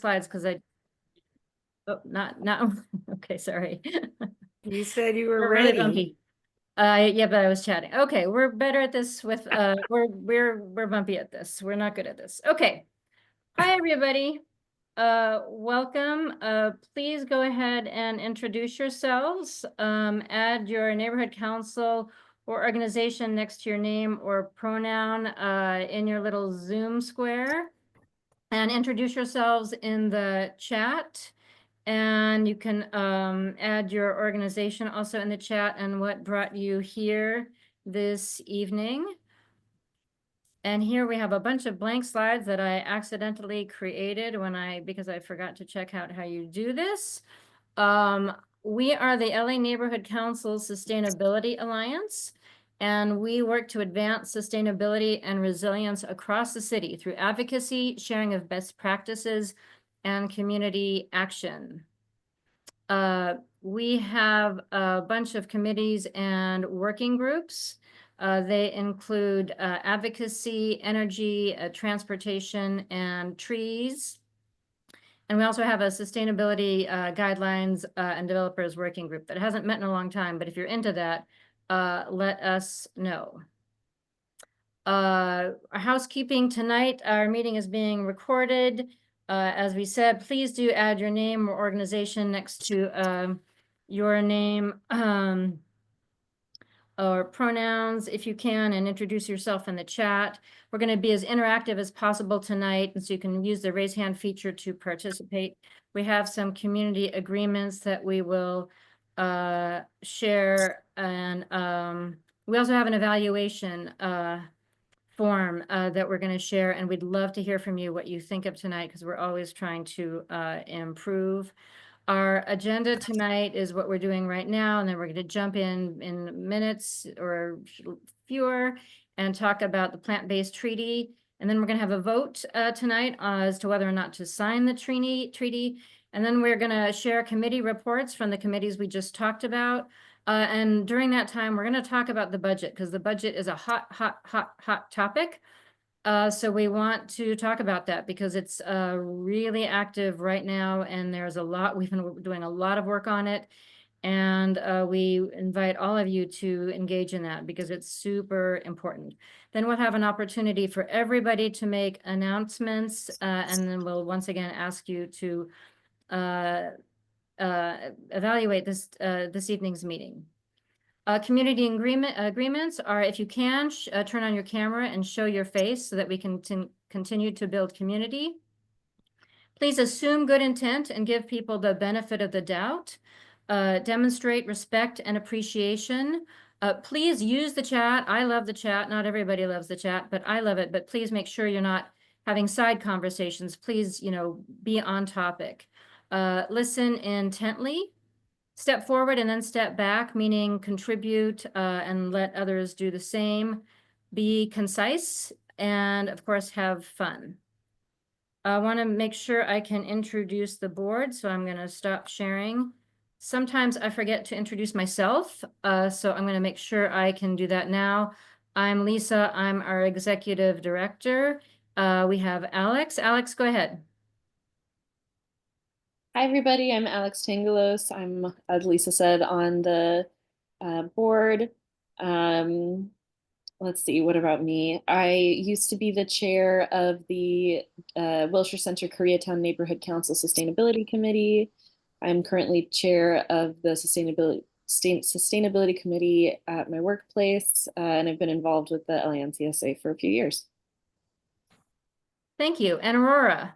slides because not okay, sorry. You said you were We're really ready. bumpy. Yeah, but I was chatting. Okay, we're better at this with we're bumpy at this. We're not good at this. Okay. Hi everybody. Welcome. Please go ahead and introduce yourselves. Add your neighborhood council or organization next to your name or pronoun in your little Zoom square. And introduce yourselves in the chat. And you can add your organization also in the chat and what brought you here this evening. And here we have a bunch of blank slides that I accidentally created because I forgot to check out how you do this. We are the LA Neighborhood Council Sustainability Alliance, and we work to advance sustainability and resilience across the city through advocacy, sharing of best practices, and community action. We have a bunch of committees and working groups. They include advocacy, energy, transportation, and trees. And we also have a sustainability guidelines and developers working group that hasn't met in a long time, but if you're into that, let us know. Housekeeping tonight, our meeting is being recorded. As we said, please do add your name or organization next to your name or pronouns if you can, and introduce yourself in the chat. We're going to be as interactive as possible tonight, and so you can use the raise hand feature to participate. We have some community agreements that we will share, and we also have an evaluation form that we're going to share, and we'd love to hear from you what you think of tonight, because we're always trying to improve. Our agenda tonight is what we're doing right now, and then we're going to jump in minutes or fewer and talk about the plant-based treaty. And then we're going to have a vote tonight as to whether or not to sign the treaty. And then we're going to share committee reports from the committees we just talked about. And during that time, we're going to talk about the budget, because the budget is a hot topic. So we want to talk about that because it's really active right now, and there's a lot, we've been doing a lot of work on it. And we invite all of you to engage in that because it's super important. Then we'll have an opportunity for everybody to make announcements, and then we'll once again ask you to evaluate this evening's meeting. Community agreements are, if you can, turn on your camera and show your face so that we can continue to build community. Please assume good intent and give people the benefit of the doubt. Demonstrate respect and appreciation. Please use the chat. I love the chat. Not everybody loves the chat, but I love it. But please make sure you're not having side conversations. Please, be on topic. Listen intently. Step forward and then step back, meaning contribute and let others do the same. Be concise and, of course, have fun. I want to make sure I can introduce the board, so I'm going to stop sharing. Sometimes I forget to introduce myself, so I'm going to make sure I can do that now. I'm Lisa. I'm our executive director. We have Alex. Alex, go ahead. Hi, everybody. I'm Alex Tangalos. I'm, as Lisa said, on the board. Let's see, what about me? I used to be the chair of the Wilshire Center Koreatown Neighborhood Council Sustainability Committee. I'm currently chair of the Sustainability Committee at my workplace, and I've been involved with the LANCSA for a few years. Thank you. And Aurora.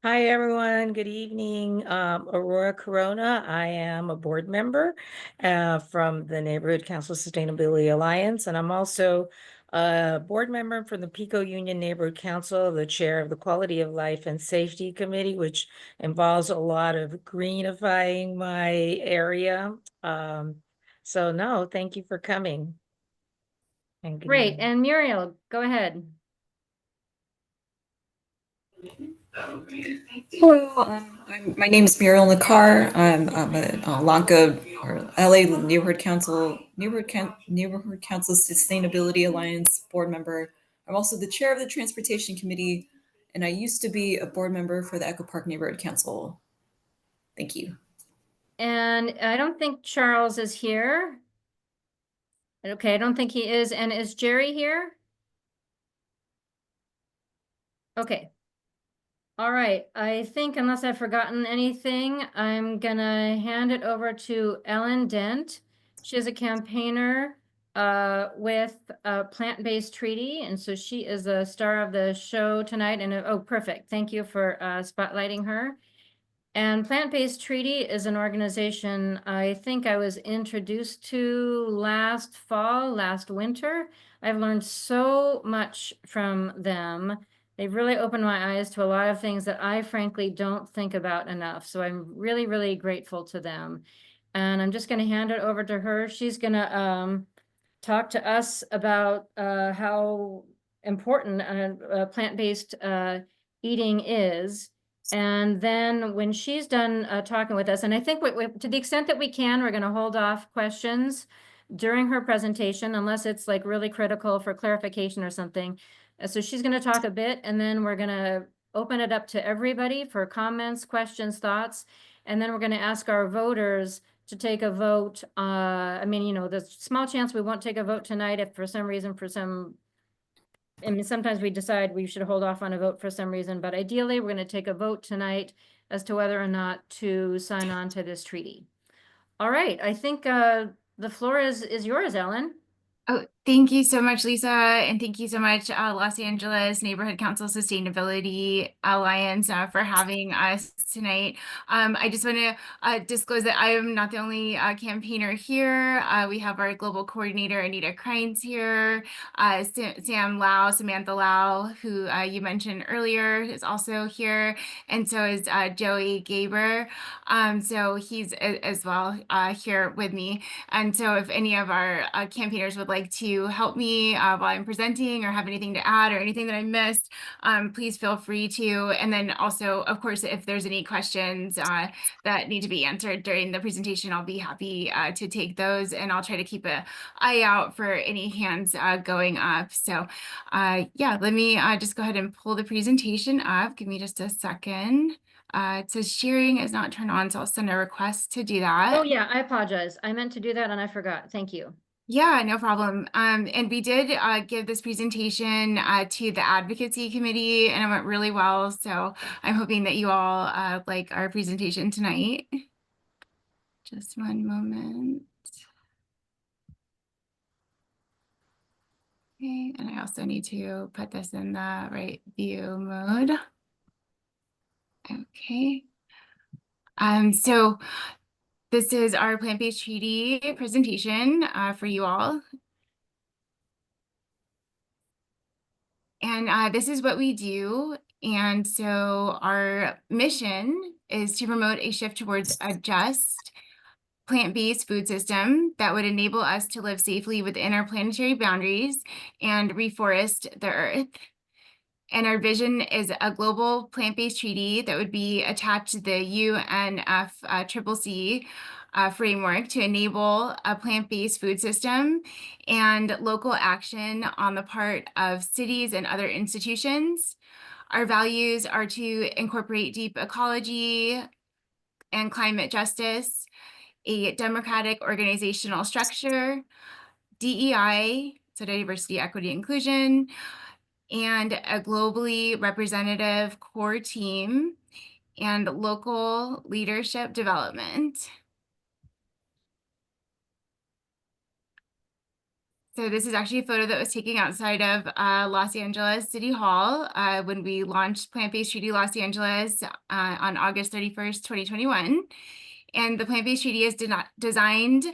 Hi, everyone. Good evening. Aurora Corona. I am a board member from the Neighborhood Council Sustainability Alliance, and I'm also a board member from the Pico Union Neighborhood Council, the chair of the Quality of Life and Safety Committee, which involves a lot of greenifying my area. So no, thank you for coming. And Great. And Muriel, go ahead. Hello, my name is Muriel Nakar. I'm a LANCA or LA Neighborhood Council Sustainability Alliance board member. I'm also the chair of the Transportation Committee, and I used to be a board member for the Echo Park Neighborhood Council. Thank you. And I don't think Charles is here. Okay, I don't think he is. And is Jerry here? Okay. All right, I think unless I've forgotten anything, I'm gonna hand it over to Ellen Dent. She is a campaigner with a plant-based treaty, and so she is the star of the show tonight. And oh, perfect. Thank you for spotlighting her. And Plant-Based Treaty is an organization I think I was introduced to last fall, last winter. I've learned so much from them. They've really opened my eyes to a lot of things that I frankly don't think about enough. So I'm really, really grateful to them. And I'm just going to hand it over to her. She's going to talk to us about how important plant-based eating is. And then when she's done talking with us, and I think to the extent that we can, we're going to hold off questions during her presentation, unless it's like really critical for clarification or something. So she's going to talk a bit, and then we're going to open it up to everybody for comments, questions, thoughts. And then we're going to ask our voters to take a vote. I mean, you know, there's small chance we won't take a vote tonight if for some reason, I mean, sometimes we decide we should hold off on a vote for some reason, but ideally, we're going to take a vote tonight as to whether or not to sign on to this treaty. All right, I think the floor is yours, Ellen. Oh, thank you so much, Lisa. And thank you so much, Los Angeles Neighborhood Council Sustainability Alliance, for having us tonight. I just want to disclose that I am not the only campaigner here. We have our global coordinator, Anita Kreins here. Sam Lau, Samantha Lau, who you mentioned earlier, is also here. And so is Joey Gaber. So he's as well here with me. And so if any of our campaigners would like to help me while I'm presenting or have anything to add or anything that I missed, please feel free to. And then also, of course, if there's any questions that need to be answered during the presentation, I'll be happy to take those, and I'll try to keep an eye out for any hands going up. So yeah, let me just go ahead and pull the presentation up. Give me just a second. It says sharing is not turned on, so I'll send a request to do that. Oh yeah, I apologize. I meant to do that and I forgot. Thank you. Yeah, no problem. And we did give this presentation to the advocacy committee, and it went really well. So I'm hoping that you all like our presentation tonight. Just one moment. Okay, and I also need to put this in the right view mode. Okay. So this is our plant-based treaty presentation for you all. And this is what we do. And so our mission is to promote a shift towards a just plant-based food system that would enable us to live safely within our planetary boundaries and reforest the earth. And our vision is a global plant-based treaty that would be attached to the UNFCCC framework to enable a plant-based food system and local action on the part of cities and other institutions. Our values are to incorporate deep ecology and climate justice, a democratic organizational structure, DEI, so diversity, equity, inclusion, and a globally representative core team and local leadership development. So this is actually a photo that was taken outside of Los Angeles City Hall when we launched Plant-Based Treaty Los Angeles on August 31st, 2021. And the Plant-Based Treaty is designed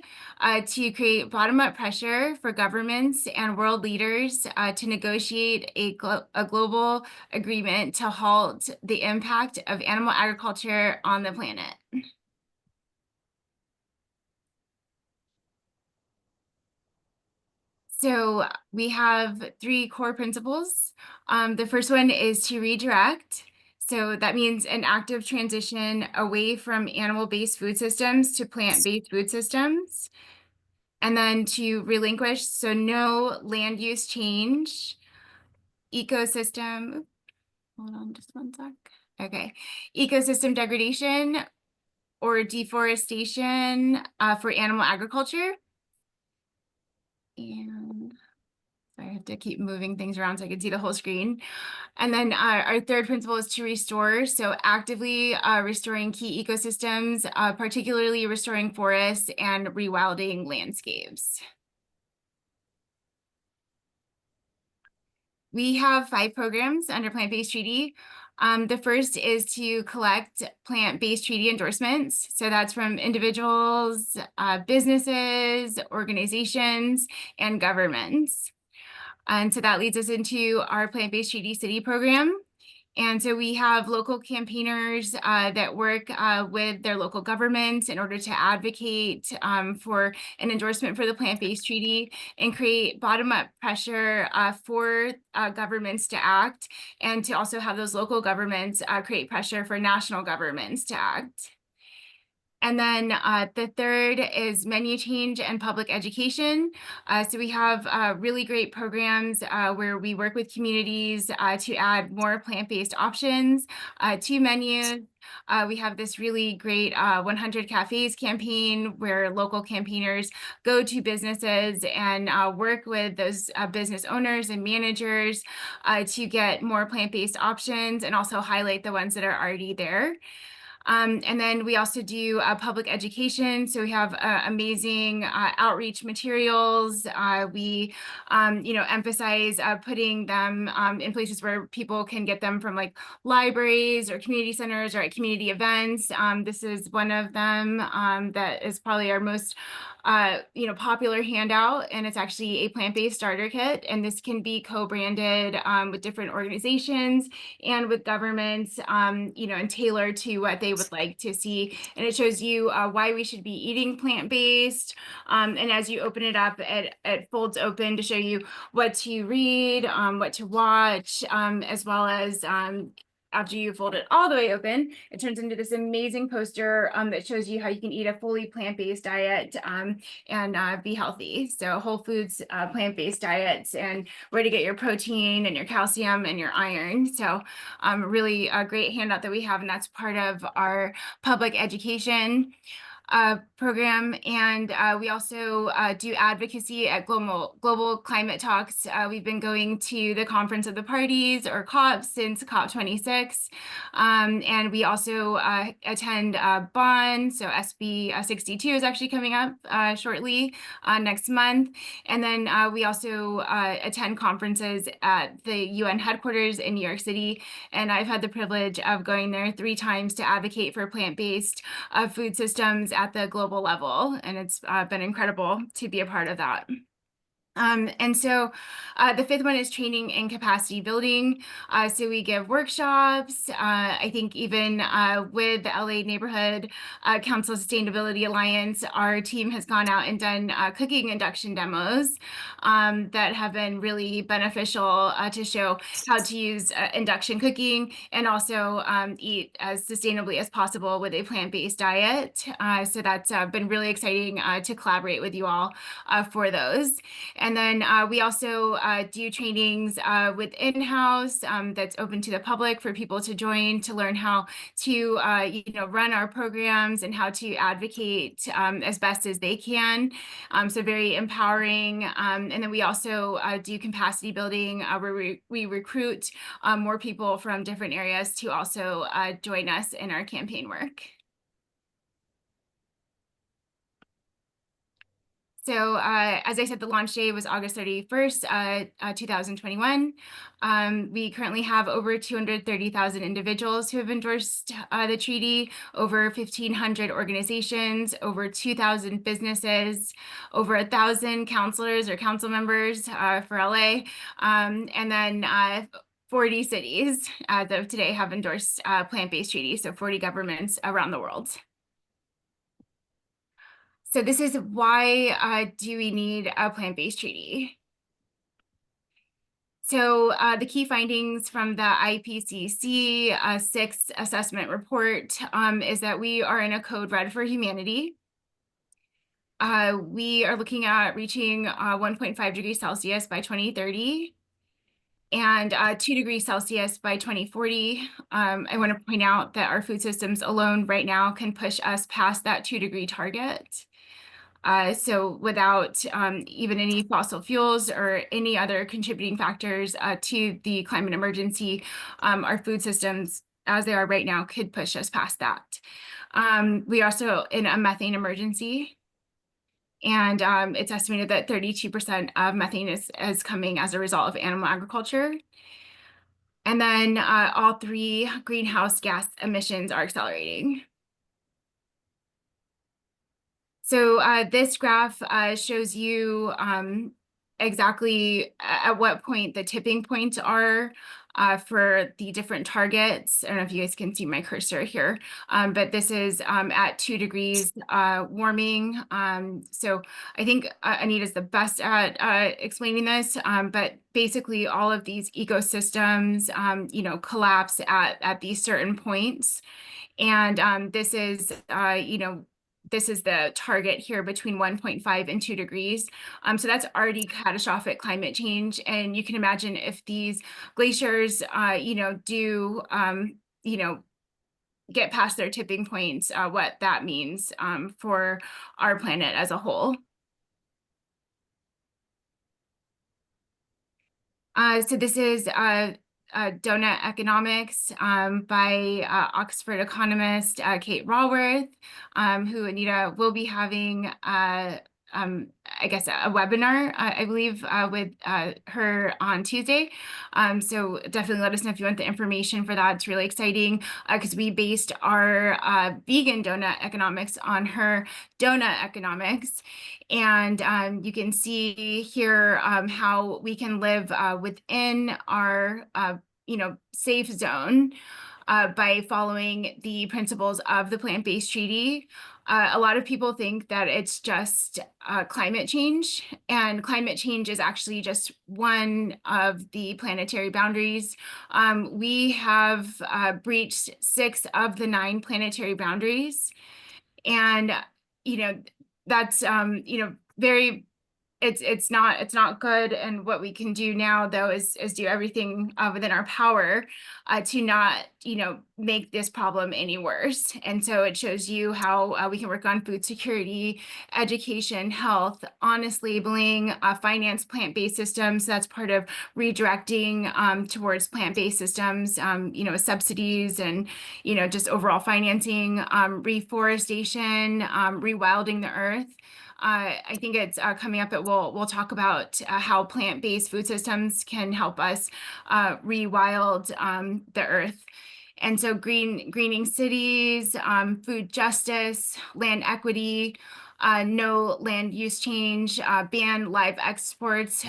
to create bottom-up pressure for governments and world leaders to negotiate a global agreement to halt the impact of animal agriculture on the planet. So we have 3 core principles. The first one is to redirect. So that means an active transition away from animal-based food systems to plant-based food systems. And then to relinquish, so no land use change, ecosystem Hold on just one sec. Okay. Ecosystem degradation or deforestation for animal agriculture. And I have to keep moving things around so I can see the whole screen. And then our third principle is to restore. So actively restoring key ecosystems, particularly restoring forests and rewilding landscapes. We have 5 programs under plant-based treaty. The first is to collect plant-based treaty endorsements. So that's from individuals, businesses, organizations, and governments. And so that leads us into our plant-based treaty city program. And so we have local campaigners that work with their local governments in order to advocate for an endorsement for the plant-based treaty and create bottom-up pressure for governments to act, and to also have those local governments create pressure for national governments to act. And then the third is menu change and public education. So we have really great programs where we work with communities to add more plant-based options to menus. We have this really great 100 Cafes campaign where local campaigners go to businesses and work with those business owners and managers to get more plant-based options and also highlight the ones that are already there. And then we also do public education. So we have amazing outreach materials. We, emphasize putting them in places where people can get them from like libraries or community centers or at community events. This is one of them that is probably our most popular handout, and it's actually a plant-based starter kit. And this can be co-branded with different organizations and with governments, and tailored to what they would like to see. And it shows you why we should be eating plant-based. And as you open it up, it folds open to show you what to read, what to watch, as well as after you fold it all the way open, it turns into this amazing poster that shows you how you can eat a fully plant-based diet and be healthy. So whole foods, plant-based diets, and where to get your protein and your calcium and your iron. So really a great handout that we have, and that's part of our public education program. And we also do advocacy at global climate talks. We've been going to the Conference of the Parties, or COP, since COP26. And we also attend Bonn. So SB 62 is actually coming up shortly next month. And then we also attend conferences at the UN headquarters in New York City. And I've had the privilege of going there 3 times to advocate for plant-based food systems at the global level, and it's been incredible to be a part of that. And so the 5th one is training and capacity building. So we give workshops. I think even with the LA Neighborhood Council Sustainability Alliance, our team has gone out and done cooking induction demos that have been really beneficial to show how to use induction cooking and also eat as sustainably as possible with a plant-based diet. So that's been really exciting to collaborate with you all for those. And then we also do trainings with in-house that's open to the public for people to join to learn how to run our programs and how to advocate as best as they can. So very empowering. And then we also do capacity building where we recruit more people from different areas to also join us in our campaign work. So as I said, the launch day was August 31st, 2021. We currently have over 230,000 individuals who have endorsed the treaty, over 1,500 organizations, over 2,000 businesses, over 1,000 counselors or council members for LA, and then 40 cities as of today have endorsed plant-based treaty, so 40 governments around the world. So this is why do we need a plant-based treaty? So the key findings from the IPCC 6th assessment report is that we are in a code red for humanity. We are looking at reaching 1.5 degrees Celsius by 2030. and 2 degrees Celsius by 2040. I want to point out that our food systems alone right now can push us past that 2-degree target. So without even any fossil fuels or any other contributing factors to the climate emergency, our food systems, as they are right now, could push us past that. We are also in a methane emergency. And it's estimated that 32% of methane is coming as a result of animal agriculture. And then all 3 greenhouse gas emissions are accelerating. So this graph shows you exactly at what point the tipping points are for the different targets. I don't know if you guys can see my cursor here, but this is at 2 degrees warming. So I think Anita's the best at explaining this, but basically all of these ecosystems, collapse at these certain points. And this is, this is the target here between 1.5 and 2 degrees. So that's already catastrophic climate change. And you can imagine if these glaciers, do, get past their tipping points, what that means for our planet as a whole. So this is Donut Economics by Oxford economist Kate Raworth, who Anita will be having, I guess, a webinar, I believe, with her on Tuesday. So definitely let us know if you want the information for that. It's really exciting because we based our vegan donut economics on her donut economics. And you can see here how we can live within our safe zone by following the principles of the Plant-Based Treaty. A lot of people think that it's just climate change, and climate change is actually just one of the planetary boundaries. We have breached 6 of the 9 planetary boundaries, and that's very, it's not good. And what we can do now, though, is do everything within our power to not make this problem any worse. And so it shows you how we can work on food security, education, health, honest labeling, finance plant-based systems. That's part of redirecting towards plant-based systems, subsidies and just overall financing, reforestation, rewilding the earth. I think it's coming up that we'll talk about how plant-based food systems can help us rewild the earth. And so greening cities, food justice, land equity, no land use change, ban live exports,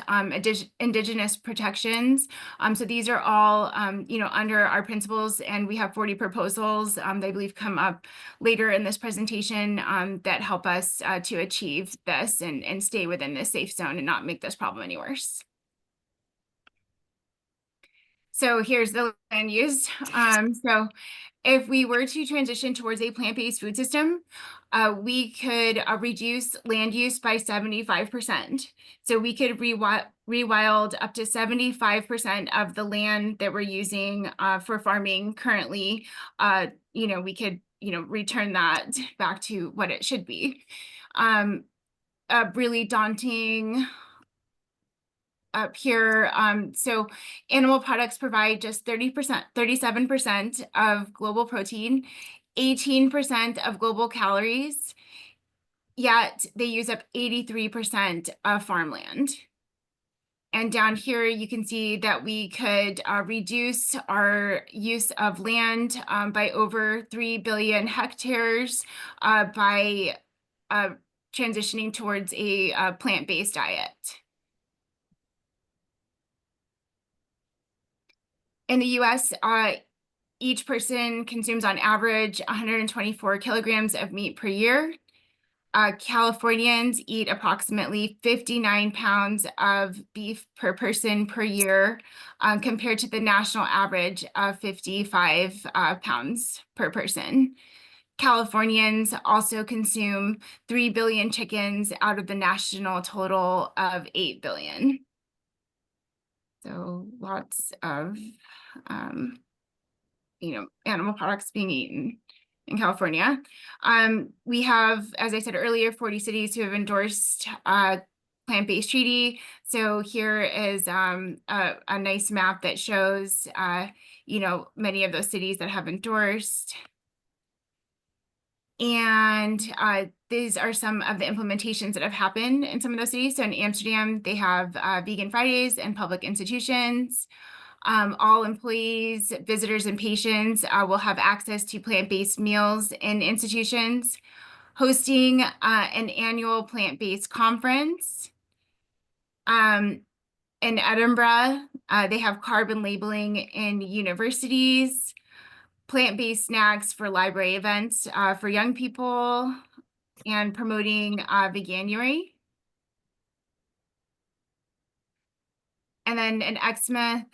indigenous protections. So these are all, under our principles, and we have 40 proposals that I believe come up later in this presentation that help us to achieve this and stay within this safe zone and not make this problem any worse. So here's the land use. So if we were to transition towards a plant-based food system, we could reduce land use by 75%. So we could rewild up to 75% of the land that we're using for farming currently. We could, return that back to what it should be. A really daunting up here. So animal products provide just 37% of global protein, 18% of global calories, yet they use up 83% of farmland. And down here, you can see that we could reduce our use of land by over 3 billion hectares by transitioning towards a plant-based diet. In the US, each person consumes on average 124 kilograms of meat per year. Californians eat approximately 59 pounds of beef per person per year, compared to the national average of 55 pounds per person. Californians also consume 3 billion chickens out of the national total of 8 billion. So lots of, animal products being eaten in California. We have, as I said earlier, 40 cities who have endorsed plant-based treaty. So here is a nice map that shows, many of those cities that have endorsed. And these are some of the implementations that have happened in some of those cities. So in Amsterdam, they have vegan Fridays in public institutions. All employees, visitors, and patients will have access to plant-based meals in institutions, hosting an annual plant-based conference. In Edinburgh, they have carbon labeling in universities, plant-based snacks for library events for young people, and promoting veganuary. And then in Exmouth,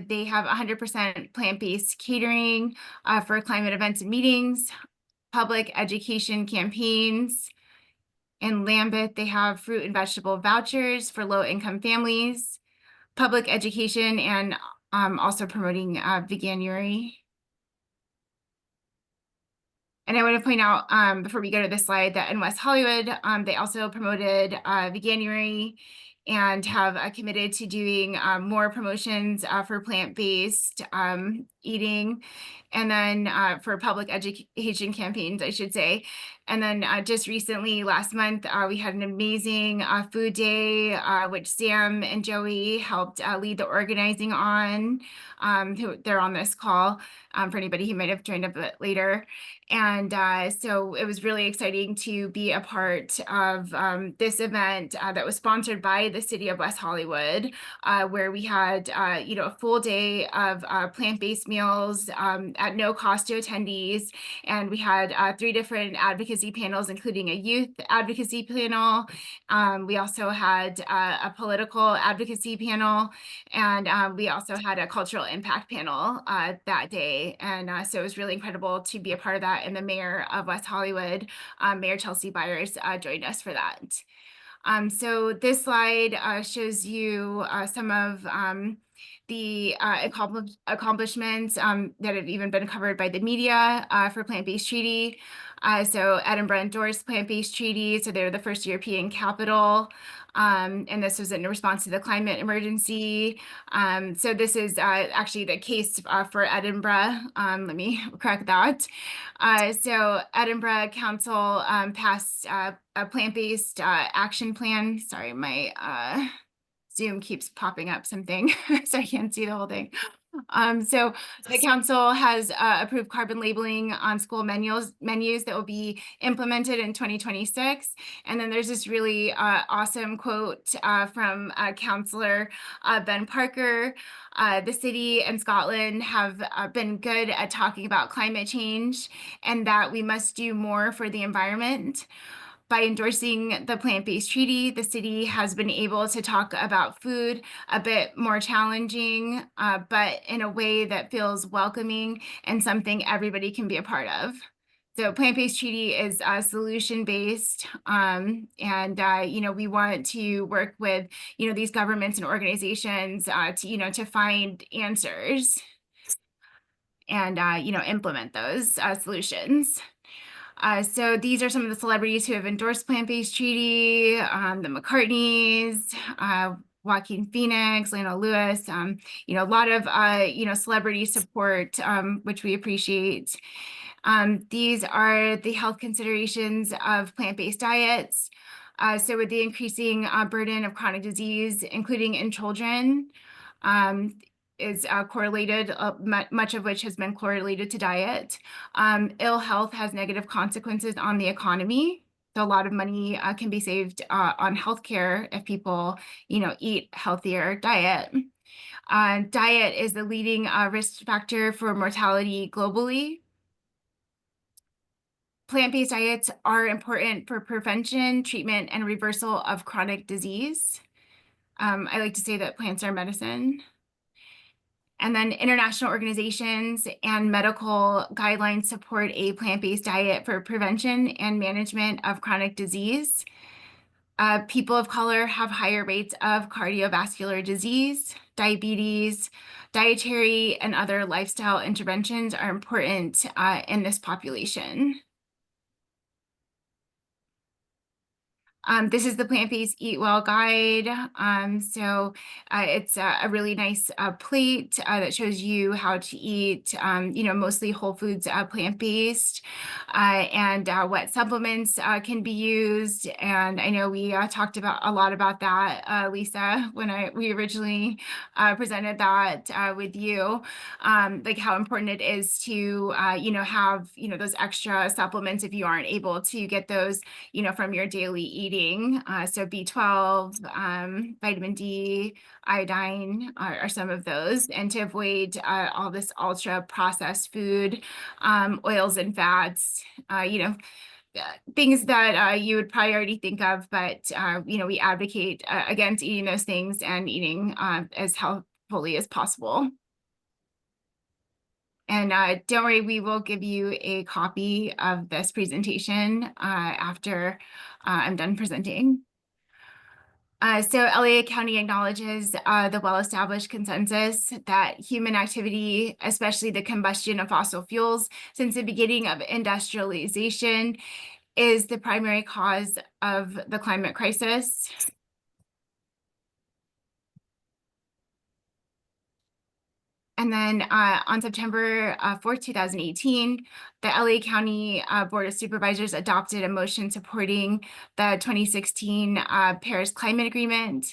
they have 100% plant-based catering for climate events and meetings, public education campaigns. In Lambeth, they have fruit and vegetable vouchers for low-income families, public education, and also promoting veganuary. And I want to point out before we go to this slide that in West Hollywood, they also promoted veganuary and have committed to doing more promotions for plant-based eating, and then for public education campaigns, I should say. And then just recently, last month, we had an amazing food day, which Sam and Joey helped lead the organizing on. They're on this call for anybody who might have joined a bit later. And so it was really exciting to be a part of this event that was sponsored by the city of West Hollywood, where we had, a full day of plant-based meals at no cost to attendees. And we had 3 different advocacy panels, including a youth advocacy panel. We also had a political advocacy panel, and we also had a cultural impact panel that day. And so it was really incredible to be a part of that. And the mayor of West Hollywood, Mayor Chelsea Byers, joined us for that. So this slide shows you some of the accomplishments that have even been covered by the media for plant-based treaty. So Edinburgh endorsed plant-based treaty, so they're the first European capital. And this was in response to the climate emergency. So this is actually the case for Edinburgh. Let me correct that. So Edinburgh Council passed a plant-based action plan. Sorry, my Zoom keeps popping up something, so I can't see the whole thing. So the council has approved carbon labeling on school menus that will be implemented in 2026. And then there's this really awesome quote from Councillor Ben Parker. The city and Scotland have been good at talking about climate change and that we must do more for the environment. By endorsing the plant-based treaty, the city has been able to talk about food a bit more challenging, but in a way that feels welcoming and something everybody can be a part of. So plant-based treaty is solution-based, and we want to work with these governments and organizations to find answers and implement those solutions. So these are some of the celebrities who have endorsed plant-based treaty, the McCartneys, Joaquin Phoenix, Lionel Lewis, a lot of, celebrity support, which we appreciate. These are the health considerations of plant-based diets. So with the increasing burden of chronic disease, including in children, is correlated, much of which has been correlated to diet. Ill health has negative consequences on the economy. So a lot of money can be saved on healthcare if people, eat healthier diet. Diet is the leading risk factor for mortality globally. Plant-based diets are important for prevention, treatment, and reversal of chronic disease. I like to say that plants are medicine. And then international organizations and medical guidelines support a plant-based diet for prevention and management of chronic disease. People of color have higher rates of cardiovascular disease, diabetes, dietary and other lifestyle interventions are important in this population. This is the Plant-Based Eat Well guide. It's a really nice plate that shows you how to eat, mostly whole foods, plant-based, and what supplements can be used. And I know we talked about a lot about that, Lisa, when we originally presented that with you, like how important it is to, have, those extra supplements if you aren't able to get those, from your daily eating. So B12, vitamin D, iodine are some of those, and to avoid all this ultra processed food, oils and fats, things that you would probably already think of, but we advocate against eating those things and eating as healthfully as possible. And don't worry, we will give you a copy of this presentation after I'm done presenting. So LA County acknowledges the well-established consensus that human activity, especially the combustion of fossil fuels since the beginning of industrialization, is the primary cause of the climate crisis. And then on September 4th, 2018, the LA County Board of Supervisors adopted a motion supporting the 2016 Paris Climate Agreement.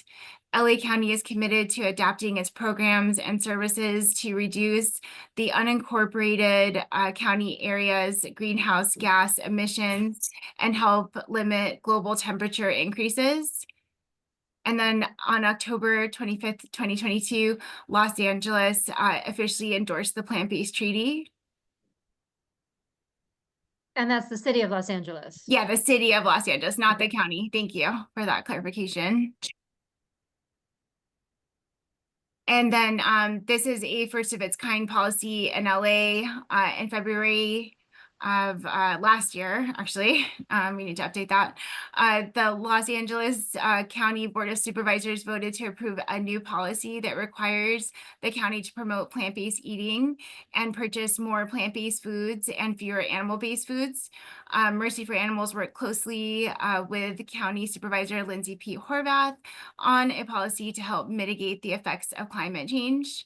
LA County is committed to adapting its programs and services to reduce the unincorporated county areas' greenhouse gas emissions and help limit global temperature increases. And then on October 25th, 2022, Los Angeles officially endorsed the Plant-Based Treaty. And that's the city of Los Angeles. Yeah, the city of Los Angeles, not the county. Thank you for that clarification. And then this is a first of its kind policy in LA in February of last year, actually. We need to update that. The Los Angeles County Board of Supervisors voted to approve a new policy that requires the county to promote plant-based eating and purchase more plant-based foods and fewer animal-based foods. Mercy for Animals worked closely with County Supervisor Lindsay P. Horvath on a policy to help mitigate the effects of climate change.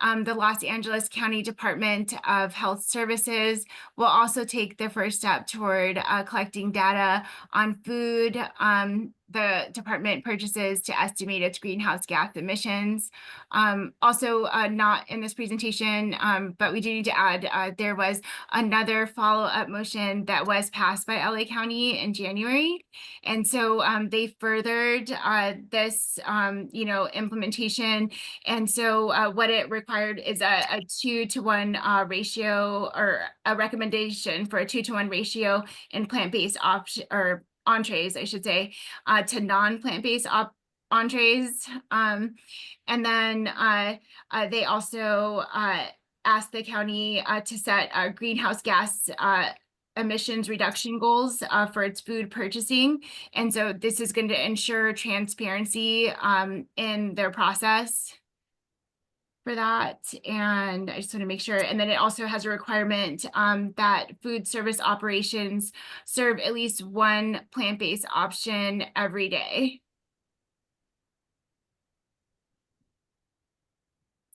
The Los Angeles County Department of Health Services will also take the first step toward collecting data on food the department purchases to estimate its greenhouse gas emissions. Also not in this presentation, but we do need to add there was another follow-up motion that was passed by LA County in January. And so they furthered this, implementation. And so what it required is a 2-to-1 ratio, or a recommendation for a 2-to-1 ratio in plant-based entrees, I should say, to non-plant-based entrees. And then they also asked the county to set greenhouse gas emissions reduction goals for its food purchasing. And so this is going to ensure transparency in their process for that. And I just want to make sure. And then it also has a requirement that food service operations serve at least one plant-based option every day.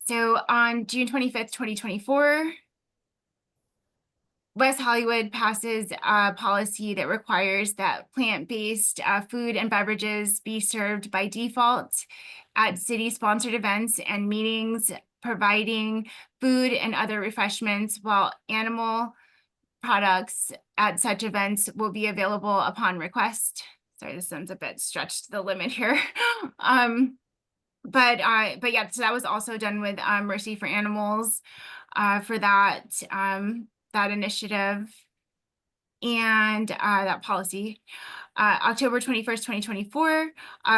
So on June 25th, 2024, West Hollywood passes a policy that requires that plant-based food and beverages be served by default at city-sponsored events and meetings, providing food and other refreshments, while animal products at such events will be available upon request. Sorry, this one's a bit stretched to the limit here. But yeah, so that was also done with Mercy for Animals for that initiative and that policy. October 21st, 2024,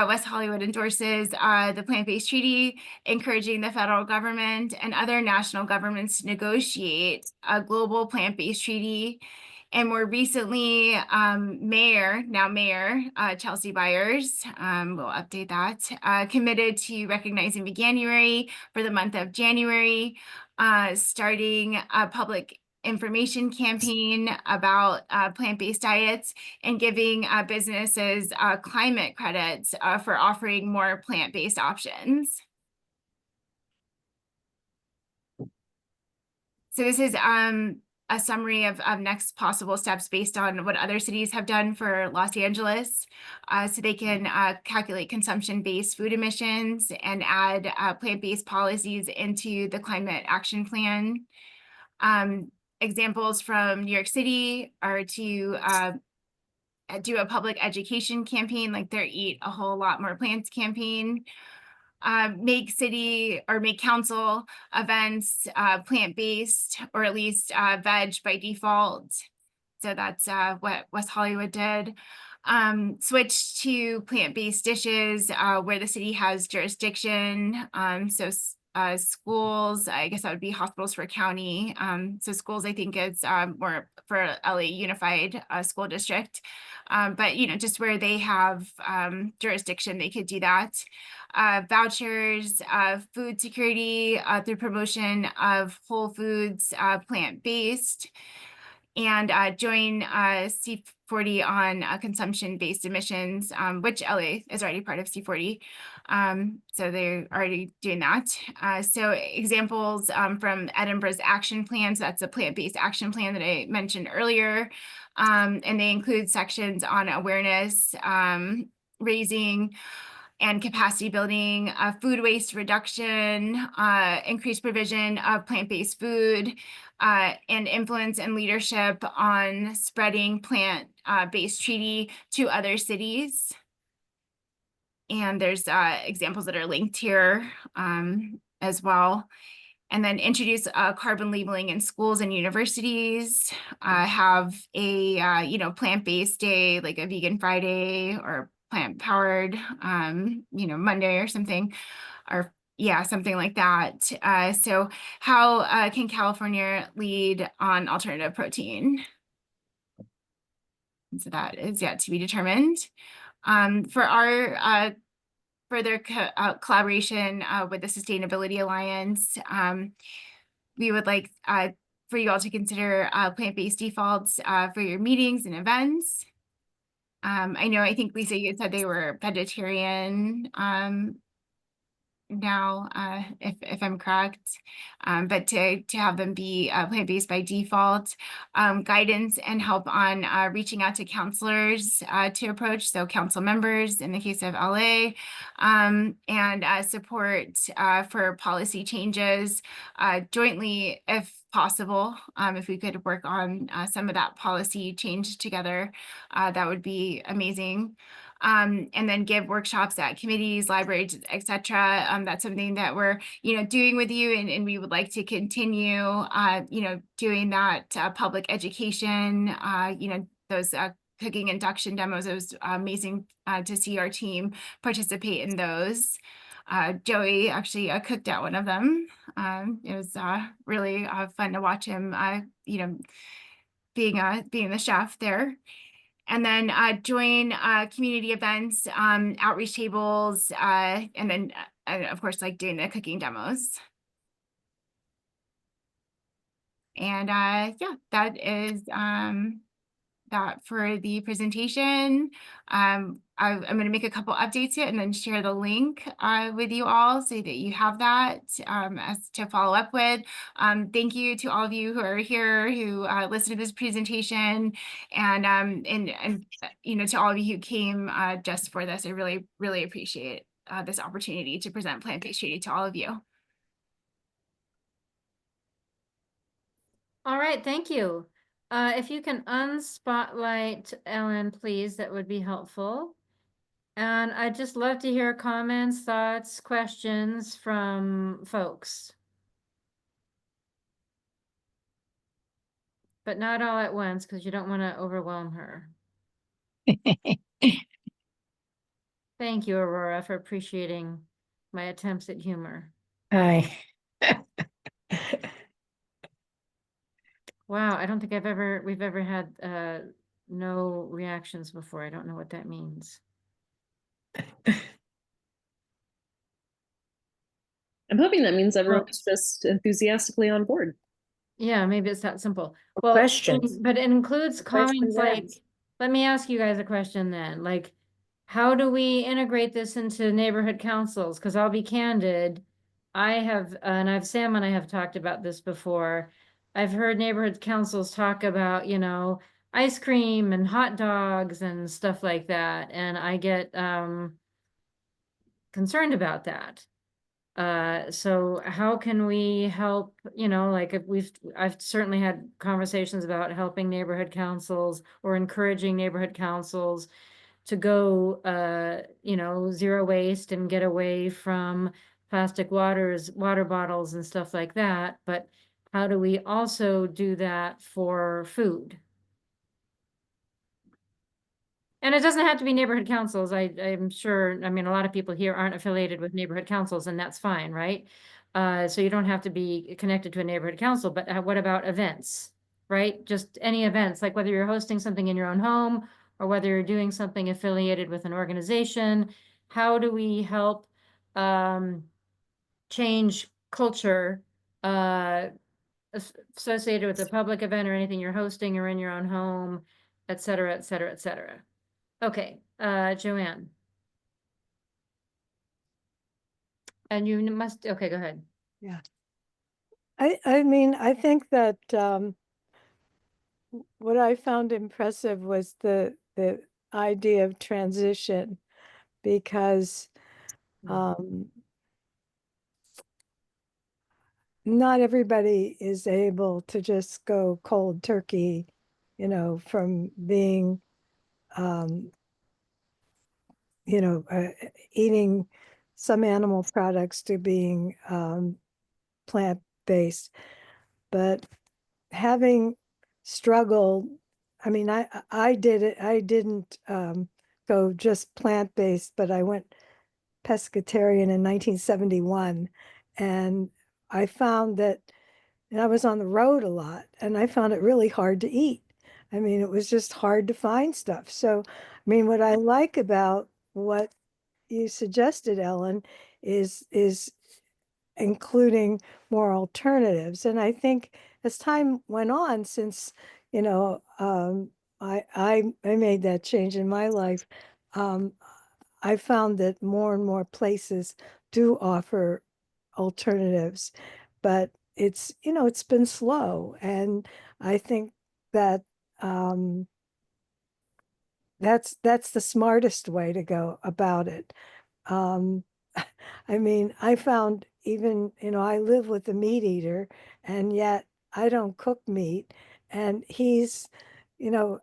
West Hollywood endorses the Plant-Based Treaty, encouraging the federal government and other national governments to negotiate a global plant-based treaty And more recently, now Mayor Chelsea Byers, we'll update that, committed to recognizing Veganuary for the month of January, starting a public information campaign about plant-based diets and giving businesses climate credits for offering more plant-based options. So this is a summary of next possible steps based on what other cities have done for Los Angeles. So they can calculate consumption-based food emissions and add plant-based policies into the climate action plan. Examples from New York City are to do a public education campaign, like their Eat a Whole Lot More Plants campaign. Make city or make council events plant-based or at least veg by default. So that's what West Hollywood did. Switch to plant-based dishes where the city has jurisdiction. So schools, I guess that would be hospitals for county. So schools, I think is more for LA Unified School District. But, you know, just where they have jurisdiction, they could do that. Vouchers, food security through promotion of whole foods, plant-based, and join C40 on consumption-based emissions, which LA is already part of C40. So they're already doing that. So examples from Edinburgh's action plans, that's a plant-based action plan that I mentioned earlier. And they include sections on awareness, raising, and capacity building, food waste reduction, increased provision of plant-based food, and influence and leadership on spreading plant-based treaty to other cities. And there's examples that are linked here as well. And then introduce carbon labeling in schools and universities, have a you know, plant-based day, like a vegan Friday or plant-powered you know, Monday or something, or yeah, something like that. So how can California lead on alternative protein? So that is yet to be determined. For our further collaboration with the Sustainability Alliance, we would like for you all to consider plant-based defaults for your meetings and events. I think Lisa, you said they were vegetarian now, if I'm correct, but to have them be plant-based by default, guidance and help on reaching out to counselors to approach, so council members in the case of LA, and support for policy changes jointly if possible. If we could work on some of that policy change together, that would be amazing. And then give workshops at committees, libraries, etc. That's something that we're, you know, doing with you, and we would like to continue, you know, doing that public education, you know, those cooking induction demos. It was amazing to see our team participate in those. Joey actually cooked at one of them. It was really fun to watch him, you know, being the chef there. And then join community events, outreach tables, and then of course, like doing the cooking demos. And yeah, that is that for the presentation. I'm going to make a couple updates here and then share the link with you all so that you have that as to follow up with. Thank you to all of you who are here, who listened to this presentation, and you know, to all of you who came just for this. I really, really appreciate this opportunity to present plant-based treaty to all of you. All right, thank you. If you can unspotlight Ellen, please, that would be helpful. And I'd just love to hear comments, thoughts, questions from folks. But not all at once, because you don't want to overwhelm her. Thank you, Aurora, for appreciating my attempts at humor. Hi. Wow, I don't think we've ever had no reactions before. I don't know what that means. I'm hoping that means everyone's just enthusiastically on board. Yeah, maybe it's that simple. Well, Questions. but it includes Question comments like, ends. let me ask you guys a question then, like, how do we integrate this into neighborhood councils? Because I'll be candid, Sam and I have talked about this before. I've heard neighborhood councils talk about, ice cream and hot dogs and stuff like that, and I get concerned about that. So how can we help, like if I've certainly had conversations about helping neighborhood councils or encouraging neighborhood councils to go, zero waste and get away from plastic water bottles and stuff like that. But how do we also do that for food? And it doesn't have to be neighborhood councils. I'm sure, I mean, a lot of people here aren't affiliated with neighborhood councils, and that's fine, right? So you don't have to be connected to a neighborhood council, but what about events, right? Just any events, like whether you're hosting something in your own home or whether you're doing something affiliated with an organization. How do we help change culture associated with a public event or anything you're hosting or in your own home, et cetera, et cetera, et cetera? Okay, Joanne. And you must, okay, go ahead. Yeah. I mean, I think that what I found impressive was the idea of transition, because not everybody is able to just go cold turkey, from being eating some animal products to being plant-based. But having struggled, I mean, I did it. I didn't go just plant-based, but I went pescatarian in 1971, and I found that, and I was on the road a lot, and I found it really hard to eat. I mean, it was just hard to find stuff. So, I mean, what I like about what you suggested, Ellen, is including more alternatives. And I think as time went on, since, I made that change in my life, um, I found that more and more places do offer alternatives, but it's been slow. And I think that um, that's the smartest way to go about it. Um, I mean, I found even, I live with a meat eater, and yet I don't cook meat, and he's, you know,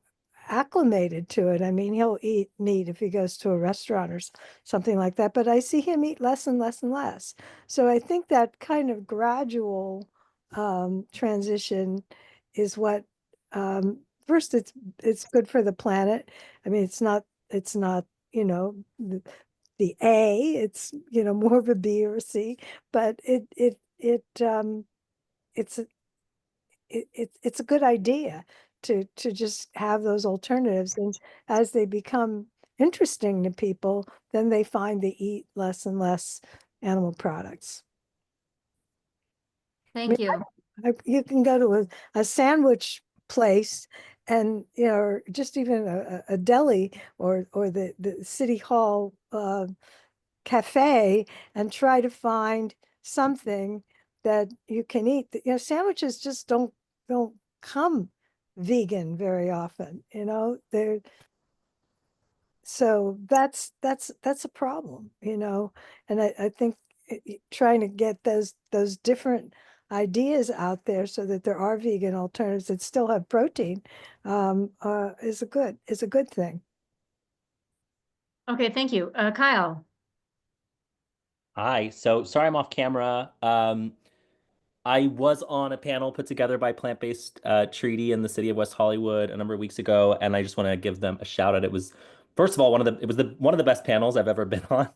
acclimated to it. I mean, he'll eat meat if he goes to a restaurant or something like that, but I see him eat less and less and less. So I think that kind of gradual transition is what, first, it's good for the planet. I mean, it's not, you know, the A, it's, more of a B or a C, but it's it's a good idea to just have those alternatives. And as they become interesting to people, then they find they eat less and less animal products. Thank you. You can go to a sandwich place, and, or just even a deli, or the city hall cafe, and try to find something that you can eat. Sandwiches just don't come vegan very often, they're, so that's a problem, and I think trying to get those different ideas out there so that there are vegan alternatives that still have protein, is a good thing. Okay, thank you. Kyle. Hi. So sorry I'm off camera. I was on a panel put together by Plant-Based Treaty in the city of West Hollywood a number of weeks ago, and I just want to give them a shout out. It was First of all, it was one of the best panels I've ever been on.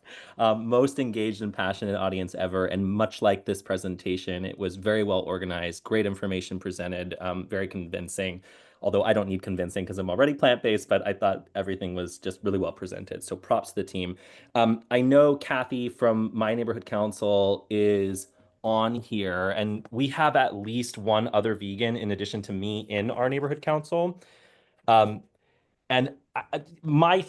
Most engaged and passionate audience ever, and much like this presentation, it was very well organized, great information presented, very convincing. Although I don't need convincing because I'm already plant-based, but I thought everything was just really well presented. So props to the team. I know Kathy from my neighborhood council is on here, and we have at least one other vegan in addition to me in our neighborhood council. And my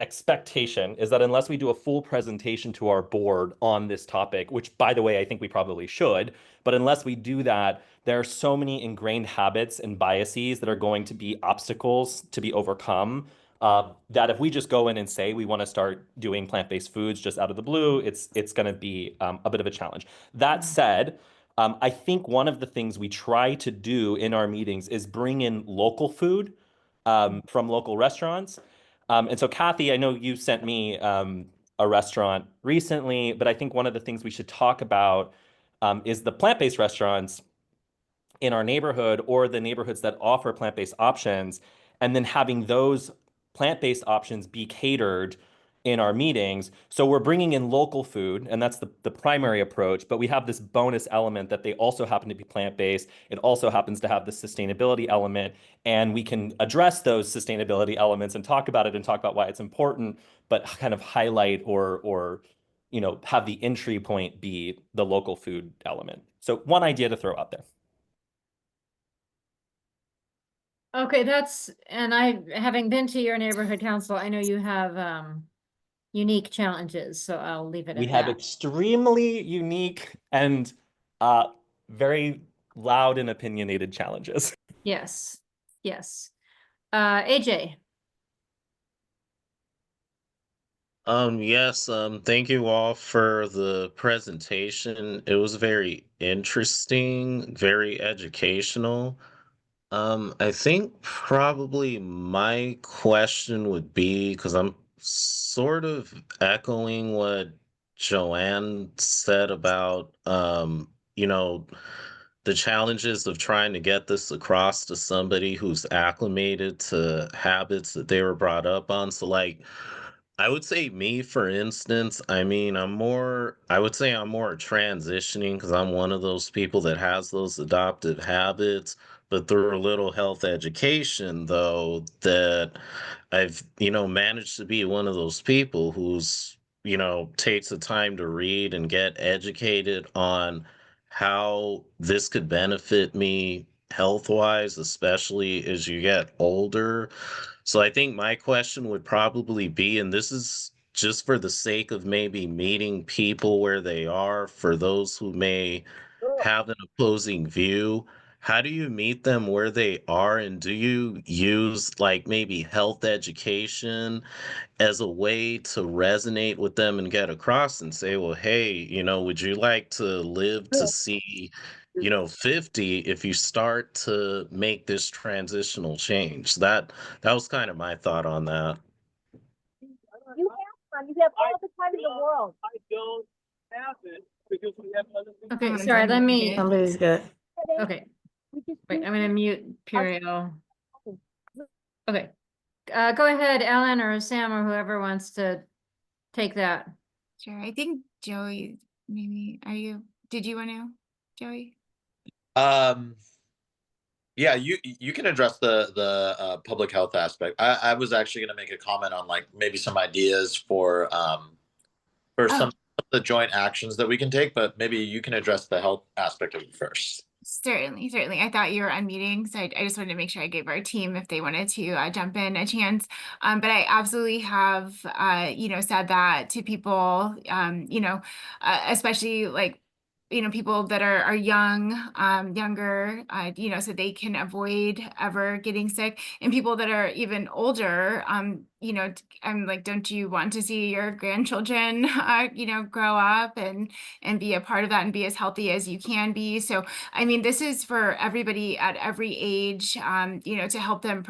expectation is that unless we do a full presentation to our board on this topic, which by the way, I think we probably should, but unless we do that, there are so many ingrained habits and biases that are going to be obstacles to be overcome. That if we just go in and say we want to start doing plant-based foods just out of the blue, it's going to be a bit of a challenge. That said, I think one of the things we try to do in our meetings is bring in local food from local restaurants. And so, Kathy, I know you sent me a restaurant recently, but I think one of the things we should talk about is the plant-based restaurants in our neighborhood or the neighborhoods that offer plant-based options, and then having those plant-based options be catered in our meetings. So we're bringing in local food, and that's the primary approach, but we have this bonus element that they also happen to be plant-based. It also happens to have the sustainability element, and we can address those sustainability elements and talk about it and talk about why it's important, but kind of highlight or have the entry point be the local food element. So one idea to throw out there. Okay, and having been to your neighborhood council, I know you have unique challenges, so I'll leave it We at have that. extremely unique and very loud and opinionated challenges. Yes, yes. AJ. Yes, thank you all for the presentation. It was very interesting, very educational. I think probably my question would be, because I'm sort of echoing what Joanne said about, the challenges of trying to get this across to somebody who's acclimated to habits that they were brought up on. So, like, I would say me, for instance, I mean, I would say I'm more transitioning because I'm one of those people that has those adopted habits, but through a little health education, though, that I've, managed to be one of those people who's, takes the time to read and get educated on how this could benefit me health wise, especially as you get older. So I think my question would probably be, and this is just for the sake of maybe meeting people where they are, for those who may have an opposing view, how do you meet them where they are? And do you use like maybe health education as a way to resonate with them and get across and say, well, hey, would you like to live to see 50 if you start to make this transitional change? That was kind of my thought on that. You have fun. You have all the time in the world. I don't have it because we have other things. Okay, Someone's sorry, let me, unmuted. Somebody's good. okay, wait, I'm gonna mute Puriel. Okay, go ahead, Ellen or Sam or whoever wants to take that. Sure. I think Joey, maybe, did you want to, Joey? Yeah, you can address the public health aspect. I was actually going to make a comment on like maybe some ideas for some of the joint actions that we can take, but maybe you can address the health aspect of it first. Certainly, certainly. I thought you were unmuting, so I just wanted to make sure I gave our team, if they wanted to jump in, a chance. But I absolutely have, said that to people, especially like, people that are younger, so they can avoid ever getting sick, and people that are even older, I'm like, don't you want to see your grandchildren, grow up and be a part of that and be as healthy as you can be? So, I mean, this is for everybody at every age, to help them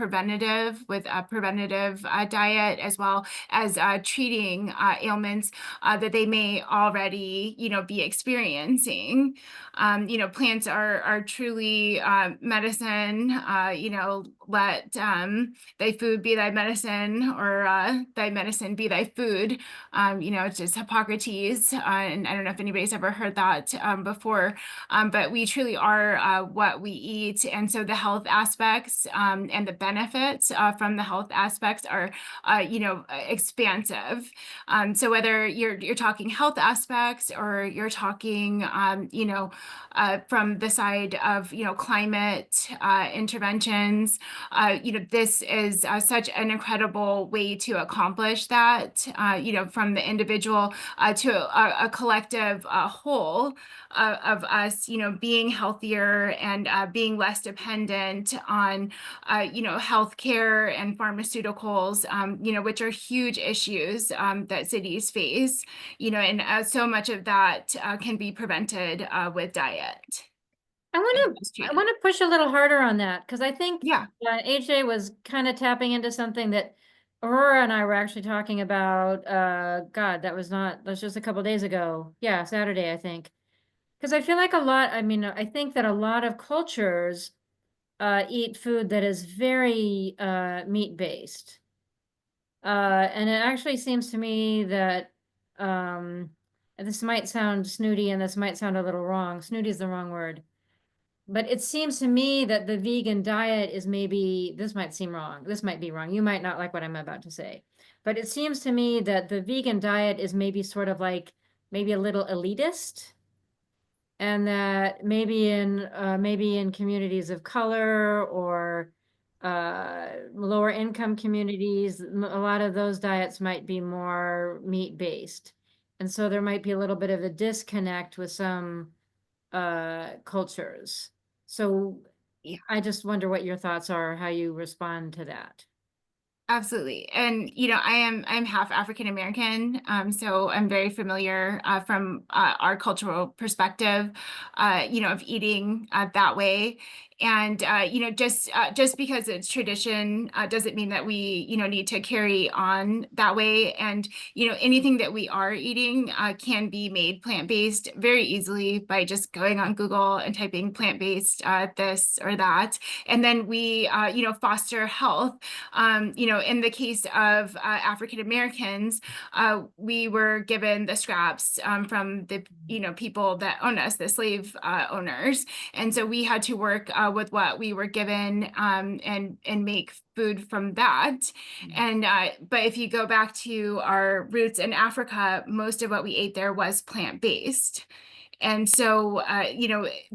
with a preventative diet, as well as treating ailments that they may already, be experiencing. Plants are truly medicine. Let thy food be thy medicine, or or thy medicine be thy food. It's just Hippocrates, and I don't know if anybody's ever heard that before, but we truly are what we eat. And so the health aspects and the benefits from the health aspects are, expansive. So whether you're talking health aspects or you're talking, from the side of, climate interventions, this is such an incredible way to accomplish that, from the individual to a collective whole of us, being healthier and being less dependent on, healthcare and pharmaceuticals, which are huge issues that cities face, and so much of that can be prevented with diet. I want to push a little harder on that because I think Yeah. AJ was kind of tapping into something that Aurora and I were actually talking about. God, that's just a couple days ago. Yeah, Saturday, I think. Because I feel like I think that a lot of cultures eat food that is very meat-based. And it actually seems to me that and this might sound snooty and this might sound a little wrong. Snooty is the wrong word. But it seems to me that the vegan diet is this might seem wrong. This might be wrong. You might not like what I'm about to say. But it seems to me that the vegan diet is maybe sort of like maybe a little elitist. And that maybe in communities of color or lower income communities, a lot of those diets might be more meat based. And so there might be a little bit of a disconnect with some cultures. So Yeah. I just wonder what your thoughts are, how you respond to that. Absolutely. And, I'm half African American, so I'm very familiar from our cultural perspective, of eating that way. And, just because it's tradition doesn't mean that we, need to carry on that way. And, anything that we are eating can be made plant-based very easily by just going on Google and typing plant-based this or that. And then we, foster health. In the case of African Americans, we were given the scraps from the, people that own us, the slave owners. And so we had to work with what we were given and make food from that. And but if you go back to our roots in Africa, most of what we ate there was plant-based. And so,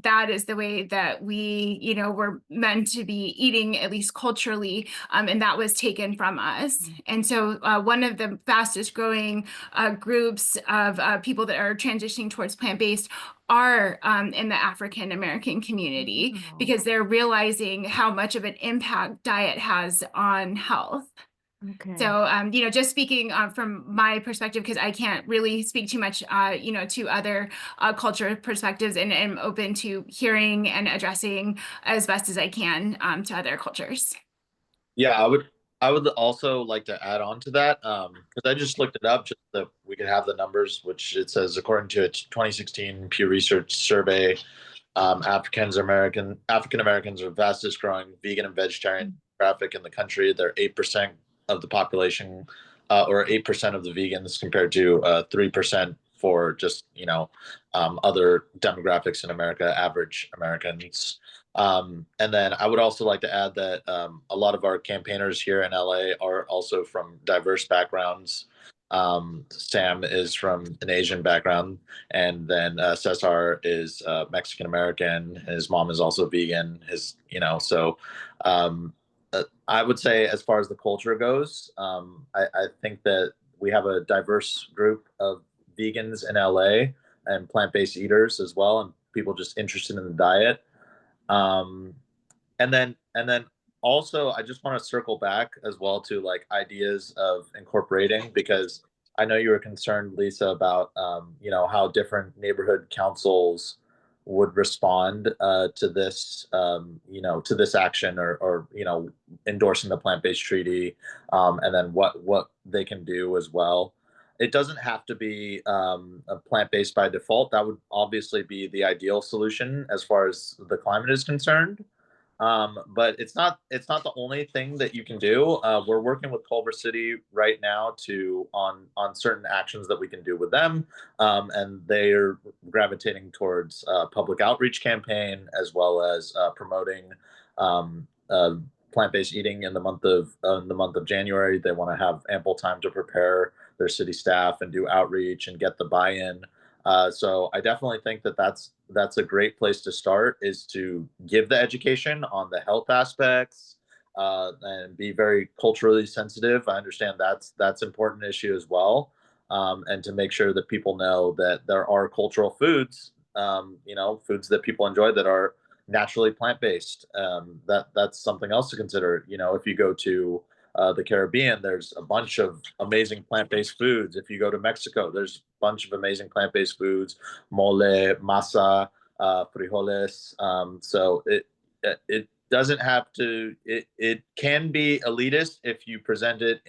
that is the way that we, were meant to be eating, at least culturally, and that was taken from us. And so one of the fastest growing groups of people that are transitioning towards plant-based are in the African American community because they're realizing how much of an impact diet has on health. Okay. So, just speaking from my perspective, because I can't really speak too much, to other culture perspectives, and am open to hearing and addressing as best as I can to other cultures. Yeah, I would also like to add on to that because I just looked it up just so that we can have the numbers, which it says according to a 2016 Pew Research survey, African Americans are fastest growing vegan and vegetarian demographic in the country. They're 8% of the population, or 8% of the vegans, compared to 3% for just other demographics in America, average Americans. And then I would also like to add that a lot of our campaigners here in LA are also from diverse backgrounds. Sam is from an Asian background, and then Cesar is Mexican American. His mom is also vegan. So I would say, as far as the culture goes, I think that we have a diverse group of vegans in LA and plant-based eaters as well, and people just interested in the diet. Um, and then also, I just want to circle back as well to like ideas of incorporating, because I know you were concerned, Lisa, about how different neighborhood councils would respond to this to this action, or endorsing the plant-based treaty, and then what they can do as well. It doesn't have to be a plant-based by default. That would obviously be the ideal solution as far as the climate is concerned. But it's not the only thing that you can do. We're working with Culver City right now on certain actions that we can do with them, and they are gravitating towards public outreach campaign as well as promoting um, uh, plant-based eating in the month of January. They want to have ample time to prepare their city staff and do outreach and get the buy-in. So I definitely think that that's a great place to start, is to give the education on the health aspects and be very culturally sensitive. I understand that's important issue as well, and to make sure that people know that there are cultural foods, foods that people enjoy that are naturally plant-based. That's something else to consider. If you go to the Caribbean, there's a bunch of amazing plant-based foods. If you go to Mexico, there's a bunch of amazing plant-based foods, mole, masa, frijoles. So it doesn't have to. It can be elitist if you present it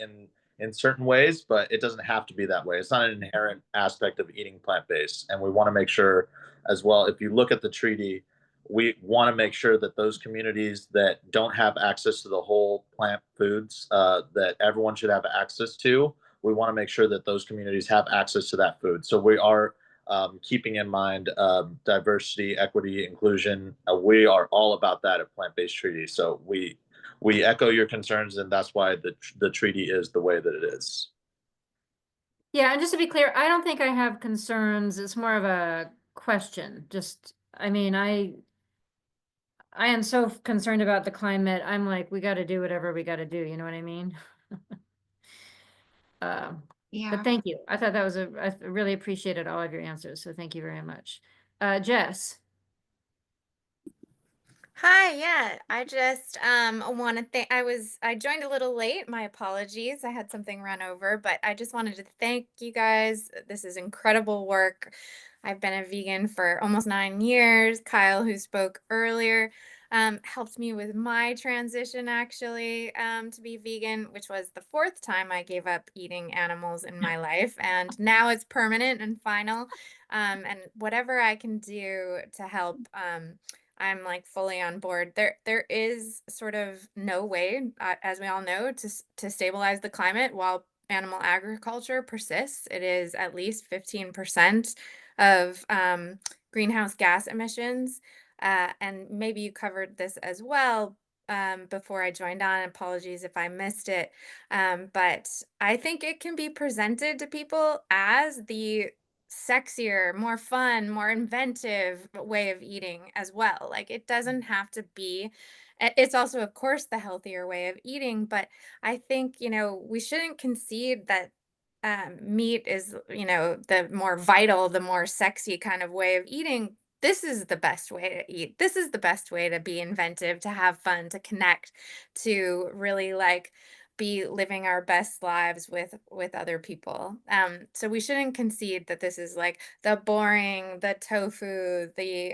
in certain ways, but it doesn't have to be that way. It's not an inherent aspect of eating plant-based, and we want to make sure as well. If you look at the treaty, we want to make sure that those communities that don't have access to the whole plant foods that everyone should have access to, we want to make sure that those communities have access to that food. So we are keeping in mind diversity, equity, inclusion. We are all about that at Plant-Based Treaty. So we echo your concerns, and that's why the treaty is the way that it is. Yeah, and just to be clear, I don't think I have concerns. It's more of a question. I mean, I am so concerned about the climate. I'm like, we got to do whatever we got to do. You know what I mean? Yeah. But thank you. I thought that was I really appreciated all of your answers. So thank you very much. Jess. Hi, yeah. I just want to thank I joined a little late. My apologies. I had something run over, but I just wanted to thank you guys. This is incredible work. I've been a vegan for almost 9 years. Kyle, who spoke earlier, helped me with my transition actually to be vegan, which was the 4th time I gave up eating animals in my life. And now it's permanent and final. And whatever I can do to help, I'm like fully on board. There is sort of no way, as we all know, to stabilize the climate while animal agriculture persists. It is at least 15% of greenhouse gas emissions. And maybe you covered this as well before I joined on. Apologies if I missed it. But I think it can be presented to people as the sexier, more fun, more inventive way of eating as well. Like it doesn't have to be, it's also, of course, the healthier way of eating, but I think, we shouldn't concede that meat is, the more vital, the more sexy kind of way of eating. This is the best way to eat. This is the best way to be inventive, to have fun, to connect, to really like be living our best lives with other people. So we shouldn't concede that this is like the boring, the tofu, the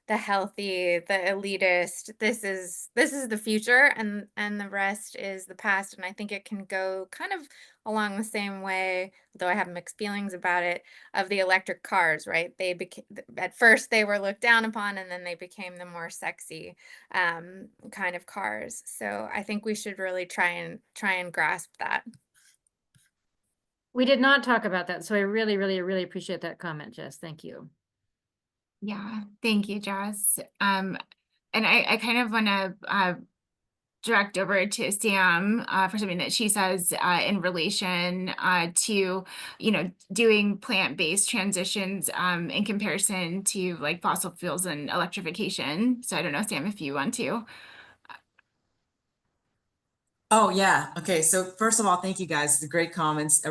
healthy, the elitist. This is the future, and the rest is the past. And I think it can go kind of along the same way, though I have mixed feelings about it, of the electric cars, right? They became, at first they were looked down upon, and then they became the more sexy kind of cars. So I think we should really try and grasp that. We did not talk about that. So I really, really, really appreciate that comment, Jess. Thank you. Yeah, thank you, Jess. And I kind of want to direct over to Sam for something that she says in relation to, doing plant-based transitions in comparison to like fossil fuels and electrification. So I don't know, Sam, if you want to. Oh, yeah. Okay. So first of all, thank you guys. The great comments.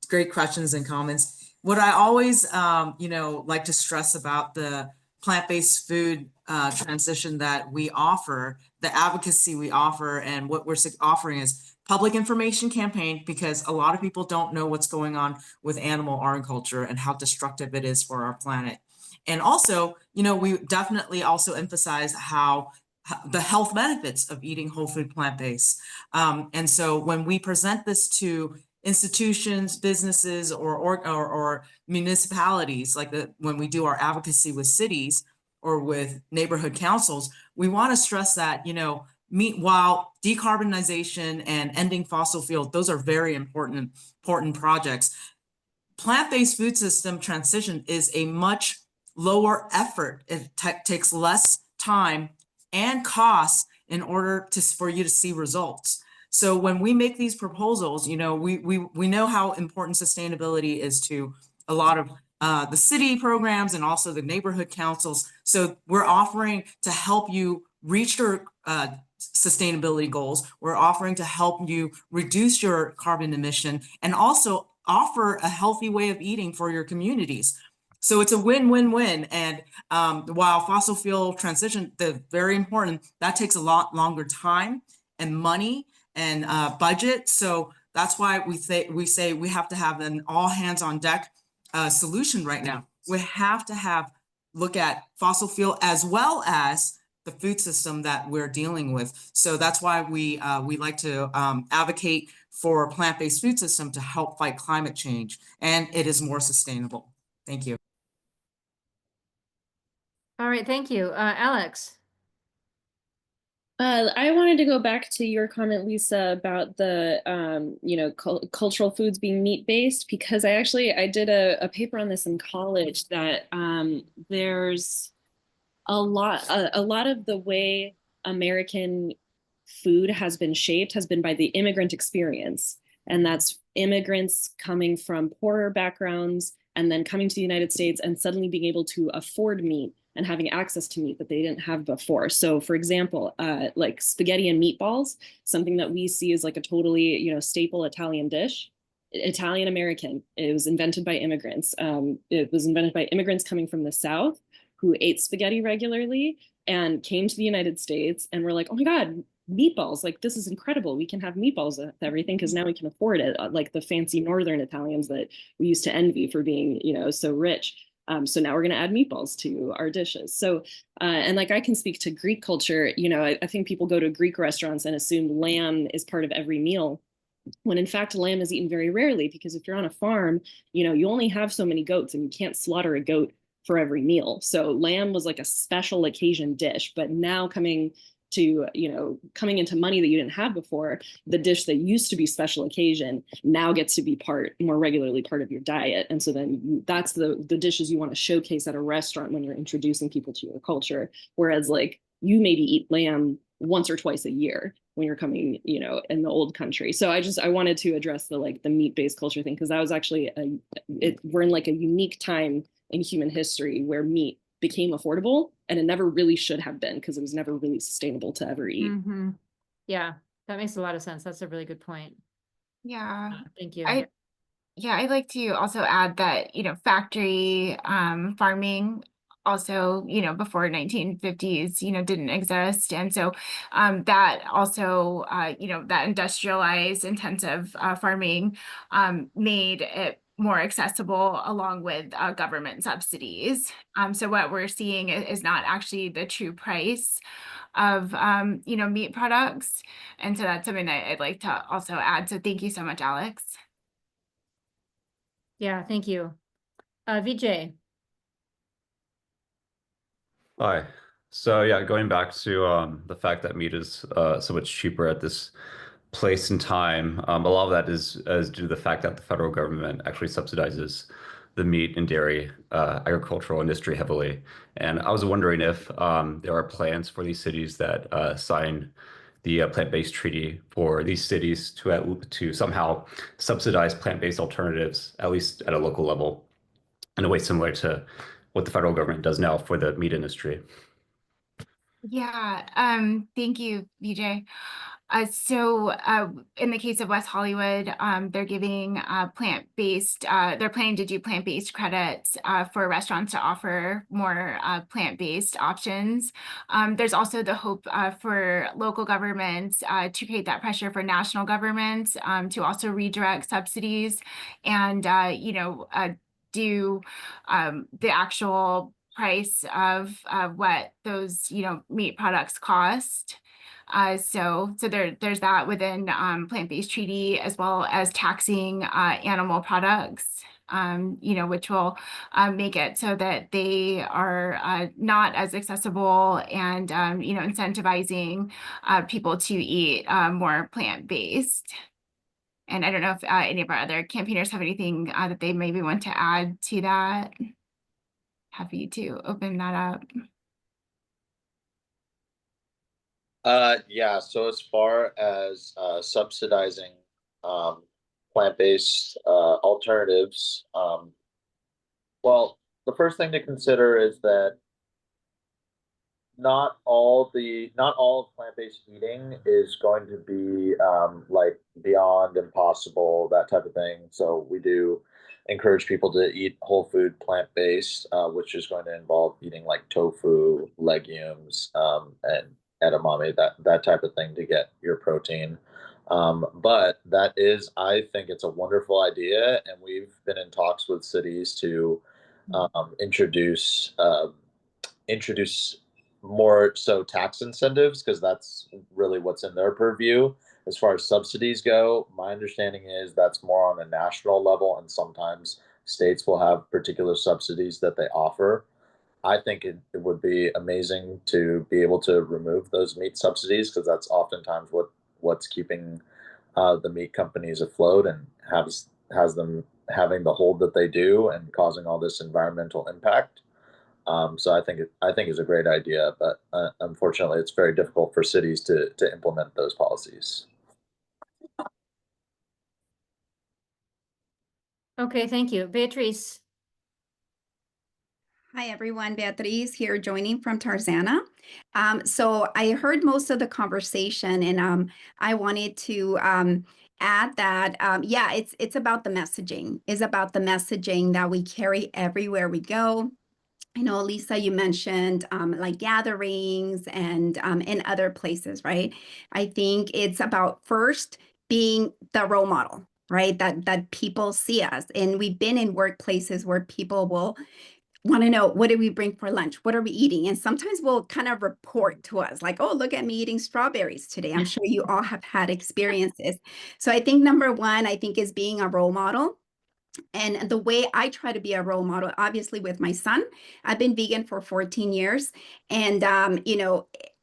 Great questions and comments. What I always, like to stress about the plant-based food transition that we offer, the advocacy we offer, and what we're offering is public information campaign, because a lot of people don't know what's going on with animal agriculture and how destructive it is for our planet. And also, we definitely also emphasize how the health benefits of eating whole food plant-based. And so when we present this to institutions, businesses, or municipalities, like when we do our advocacy with cities or with neighborhood councils, we want to stress that, while decarbonization and ending fossil fuels, those are very important projects. Plant-based food system transition is a much lower effort. It takes less time and cost in order for you to see results. So when we make these proposals, we know how important sustainability is to a lot of the city programs and also the neighborhood councils. So we're offering to help you reach your sustainability goals. We're offering to help you reduce your carbon emission and also offer a healthy way of eating for your communities. So it's a win-win-win. And while fossil fuel transition, they're very important, that takes a lot longer time and money and budget. So that's why we say we have to have an all hands on deck solution right now. We have to look at fossil fuel as well as the food system that we're dealing with. So that's why we like to advocate for a plant-based food system to help fight climate change, and it is more sustainable. Thank you. All right, thank you. Alex. I wanted to go back to your comment, Lisa, about the cultural foods being meat-based, because I did a paper on this in college that there's a lot of the way American food has been shaped has been by the immigrant experience. And that's immigrants coming from poorer backgrounds and then coming to the United States and suddenly being able to afford meat and having access to meat that they didn't have before. So for example, like spaghetti and meatballs, something that we see as like a totally, staple Italian dish, Italian American. It was invented by immigrants. It was invented by immigrants coming from the South who ate spaghetti regularly and came to the United States and were like, oh my God, meatballs, like this is incredible. We can have meatballs with everything because now we can afford it, like the fancy Northern Italians that we used to envy for being, so rich. So now we're going to add meatballs to our dishes. So, and like I can speak to Greek culture, I think people go to Greek restaurants and assume lamb is part of every meal, when in fact lamb is eaten very rarely, because if you're on a farm, you only have so many goats and you can't slaughter a goat for every meal. So lamb was like a special occasion dish, but now coming into money that you didn't have before, the dish that used to be special occasion now gets to be more regularly part of your diet. And so then that's the dishes you want to showcase at a restaurant when you're introducing people to your culture. Whereas like you maybe eat lamb once or twice a year when you're coming, in the old country. So I wanted to address the meat-based culture thing, because that was actually we're in like a unique time in human history where meat became affordable, and it never really should have been, because it was never really sustainable to ever eat. Mm-hmm. Yeah, that makes a lot of sense. That's a really good point. Yeah. Thank you. I'd like to also add that, factory farming also, before 1950s, didn't exist. And so that also, that industrialized intensive farming made it more accessible, along with government subsidies. So what we're seeing is not actually the true price of, meat products. And so that's something that I'd like to also add. So thank you so much, Alex. Yeah, thank you. Vijay. Hi. So yeah, going back to the fact that meat is so much cheaper at this place and time, a lot of that is due to the fact that the federal government actually subsidizes the meat and dairy agricultural industry heavily. And I was wondering if there are plans for these cities that sign the plant-based treaty for these cities to somehow subsidize plant-based alternatives, at least at a local level, in a way similar to what the federal government does now for the meat industry. Yeah, thank you, Vijay. So in the case of West Hollywood, they're giving plant-based, they're planning to do plant-based credits for restaurants to offer more plant-based options. There's also the hope for local governments to create that pressure for national governments to also redirect subsidies and, do the actual price of what those, meat products cost. So there's that within plant-based treaty, as well as taxing animal products. which will make it so that they are not as accessible and, incentivizing people to eat more plant-based. And I don't know if any of our other campaigners have anything that they maybe want to add to that. Happy to open that up. Yeah, so as far as subsidizing plant-based alternatives, well, the first thing to consider is that not all of plant-based eating is going to be like beyond impossible, that type of thing. So we do encourage people to eat whole food plant-based, which is going to involve eating like tofu, legumes, and edamame, that type of thing to get your protein. But that is, I think it's a wonderful idea, and we've been in talks with cities to introduce more so tax incentives, because that's really what's in their purview. As far as subsidies go, my understanding is that's more on a national level, and sometimes states will have particular subsidies that they offer. I think it would be amazing to be able to remove those meat subsidies, because that's oftentimes what's keeping the meat companies afloat, and has them having the hold that they do and causing all this environmental impact. So I think it's a great idea, but unfortunately, it's very difficult for cities to implement those policies. Okay, thank you. Beatrice. Hi, everyone. Beatriz here joining from Tarzana. So I heard most of the conversation, and I wanted to add that, yeah, it's about the messaging. It's about the messaging that we carry everywhere we go. I know, Lisa, you mentioned like gatherings and in other places, right? I think it's about first being the role model, right? That people see us. And we've been in workplaces where people will want to know, what did we bring for lunch? What are we eating? And sometimes we'll kind of report to us like, oh, look at me eating strawberries today. I'm sure you all have had experiences. So I think number one, I think, is being a role model. And the way I try to be a role model, obviously with my son, I've been vegan for 14 years. And,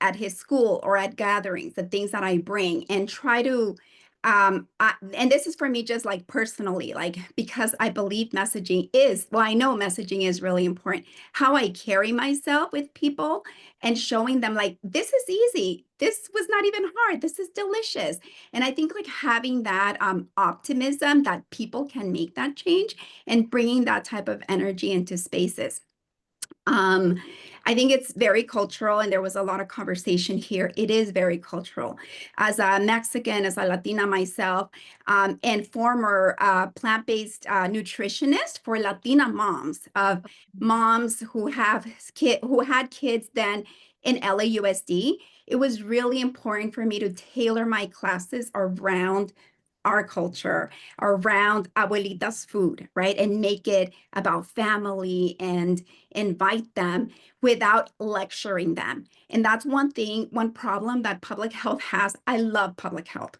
at his school or at gatherings, the things that I bring and try to, and this is for me, just like personally, like, because I believe messaging is, well, I know messaging is really important. How I carry myself with people and showing them like, this is easy. This was not even hard. This is delicious. And I think like having that optimism that people can make that change and bringing that type of energy into spaces. I think it's very cultural, and there was a lot of conversation here. It is very cultural. As a Mexican, as a Latina myself, and former plant-based nutritionist for Latina moms, moms who had kids then in LAUSD, it was really important for me to tailor my classes around our culture, around abuelita's food, right? And make it about family and invite them without lecturing them. And that's one problem that public health has. I love public health.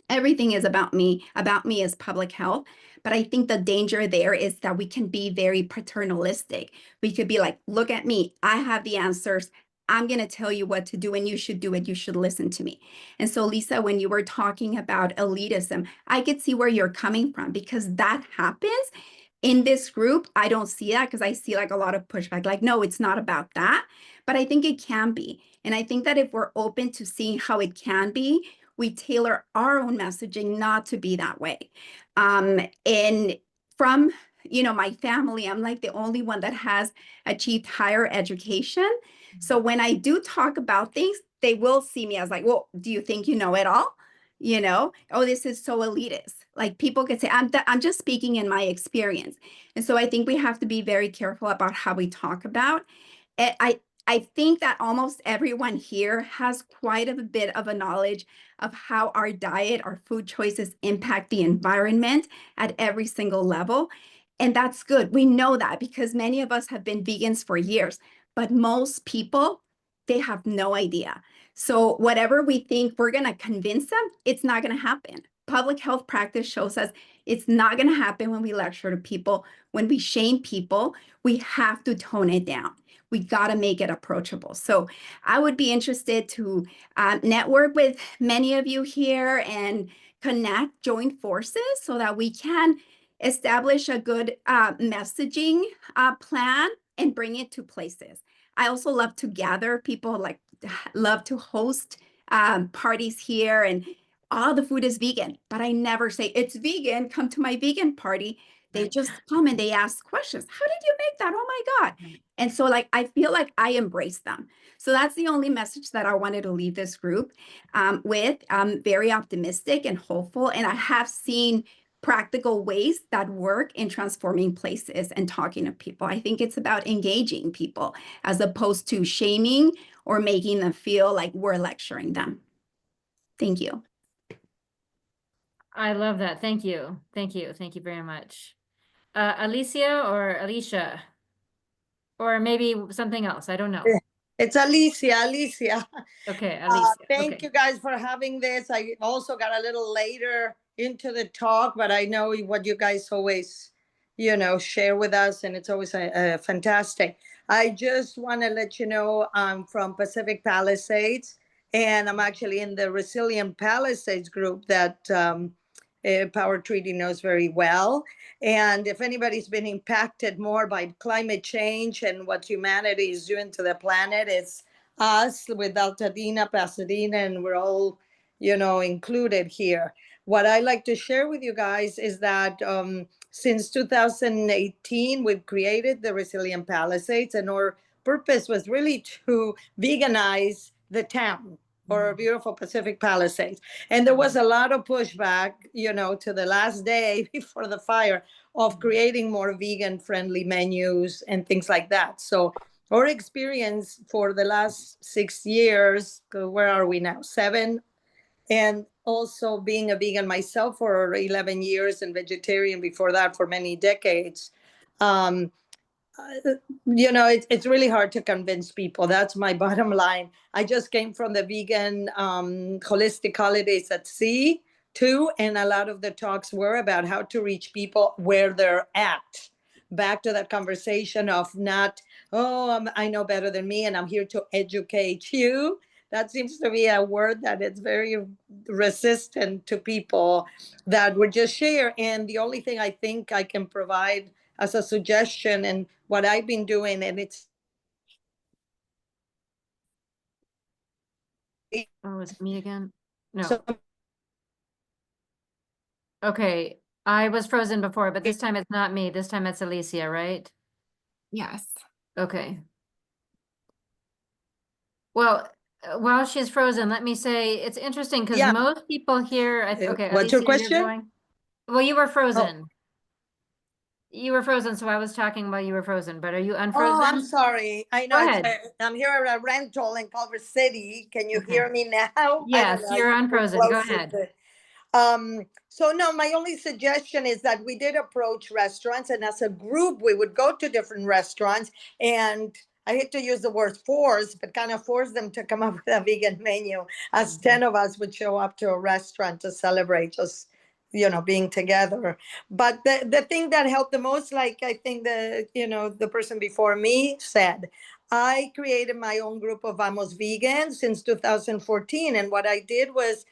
Everything is about me is public health. But I think the danger there is that we can be very paternalistic. We could be like, look at me, I have the answers. I'm going to tell you what to do, and you should do it. You should listen to me. And so, Lisa, when you were talking about elitism, I could see where you're coming from, because that happens in this group. I don't see that, because I see like a lot of pushback, like, no, it's not about that. But I think it can be. And I think that if we're open to seeing how it can be, we tailor our own messaging not to be that way. And from, my family, I'm like the only one that has achieved higher education. So when I do talk about things, they will see me as like, well, do you think you know it all? Oh, this is so elitist. Like, people could say, I'm just speaking in my experience. And so I think we have to be very careful about how we talk about it. I think that almost everyone here has quite a bit of a knowledge of how our diet, our food choices impact the environment at every single level. And that's good. We know that because many of us have been vegans for years, but most people, they have no idea. So whatever we think we're going to convince them, it's not going to happen. public health practice shows us it's not going to happen when we lecture to people. When we shame people, we have to tone it down. We got to make it approachable. So I would be interested to network with many of you here and connect, join forces so that we can establish a good messaging plan and bring it to places. I also love to gather people, like love to host parties here, and all the food is vegan, but I never say it's vegan, come to my vegan party. They just come and they ask questions. How did you make that? Oh my God. And so like, I feel like I embrace them. So that's the only message that I wanted to leave this group with. I'm very optimistic and hopeful, and I have seen practical ways that work in transforming places and talking to people. I think it's about engaging people as opposed to shaming or making them feel like we're lecturing them. Thank you. I love that. Thank you. Thank you. Thank you very much. Alicia or Alicia? Or maybe something else. I don't know. It's Alicia. Okay, Alicia. Thank Okay. you guys for having this. I also got a little later into the talk, but I know what you guys always, share with us, and it's always fantastic. I just want to let you know I'm from Pacific Palisades, and I'm actually in the Resilient Palisades group that Power Treaty knows very well. And if anybody's been impacted more by climate change and what humanity is doing to the planet, it's us with Altadena, Pasadena, and we're all, included here. What I like to share with you guys is that since 2018, we've created the Resilient Palisades, and our purpose was really to veganize the town, or beautiful Pacific Palisades. And there was a lot of pushback, to the last day before the fire of creating more vegan friendly menus and things like that. So our experience for the last 6 years, where are we now? 7. And also being a vegan myself for 11 years and vegetarian before that for many decades. It's really hard to convince people. That's my bottom line. I just came from the vegan holistic holidays at sea too, and a lot of the talks were about how to reach people where they're at. Back to that conversation of not, I know better than me and I'm here to educate you. That seems to be a word that is very resistant to people that would just share. And the only thing I think I can provide as a suggestion and what I've been doing, and it's Oh, is it me again? No. so Okay. I was frozen before, but this time it's not me. This time it's Alicia, right? Yes. Okay. Well, while she's frozen, let me say it's interesting because Yeah. most people here, okay, What's your Alicia, question? you're going. Well, you were frozen. You were frozen, so I was talking while you were frozen, but are you unfrozen? Oh, I'm sorry. I know Go ahead. I'm here at a rental in Culver City. Can you Okay. hear me now? Yes, you're unfrozen. Go ahead. So no, my only suggestion is that we did approach restaurants, and as a group, we would go to different restaurants, and I hate to use the word force, but kind of force them to come up with a vegan menu, as 10 of us would show up to a restaurant to celebrate just, being together. But the thing that helped the most, like I think the person before me said, I created my own group of Vamos Vegan since 2014. And what I did was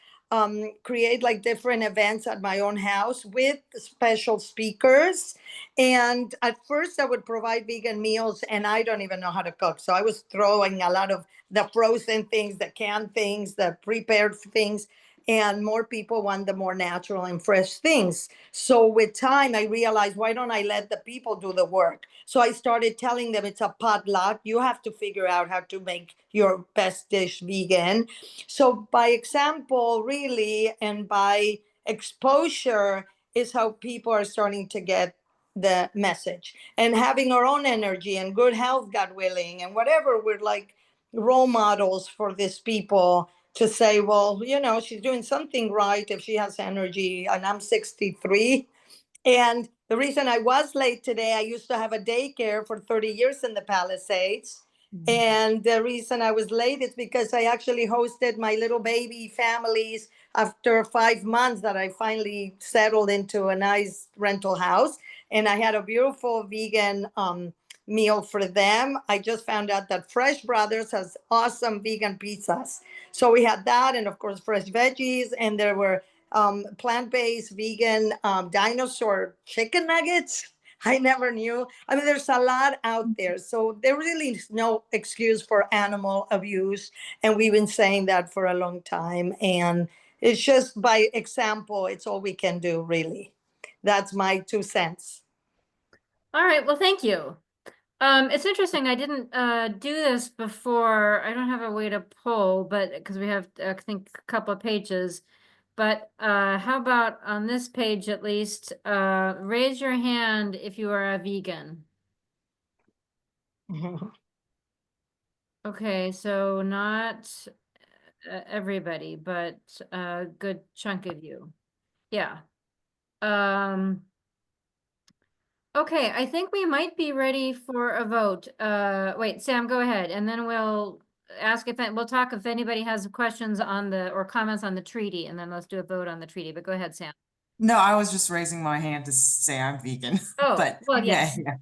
create like different events at my own house with special speakers. And at first I would provide vegan meals, and I don't even know how to cook. So I was throwing a lot of the frozen things, the canned things, the prepared things, and more people want the more natural and fresh things. So with time, I realized, why don't I let the people do the work? So I started telling them it's a potluck. You have to figure out how to make your best dish vegan. So by example, really, and by exposure is how people are starting to get the message. And having our own energy and good health, God willing, and whatever, we're like role models for these people to say, well, she's doing something right if she has energy, and I'm 63. And the reason I was late today, I used to have a daycare for 30 years in the Palisades. And the reason I was late is because I actually hosted my little baby families after 5 months that I finally settled into a nice rental house. And I had a beautiful vegan meal for them. I just found out that Fresh Brothers has awesome vegan pizzas. So we had that, and of course, fresh veggies. And there were plant-based vegan dinosaur chicken nuggets. I never knew. I mean, there's a lot out there. So there really is no excuse for animal abuse. And we've been saying that for a long time. And it's just by example, it's all we can do, really. That's my 2 cents. All right, well, thank you. It's interesting, I didn't do this before. I don't have a way to pull, but because we have, I think, a couple of pages. But how about on this page at least, raise your hand if you are a vegan. Okay, so not everybody, but a good chunk of you. Yeah. Okay, I think we might be ready for a vote. Wait, Sam, go ahead, and then we'll ask if, we'll talk if anybody has questions on the, or comments on the treaty, and then let's do a vote on the treaty, but go ahead, Sam. No, I was just raising my hand to say I'm vegan. Oh, But well, yeah, yes. yeah.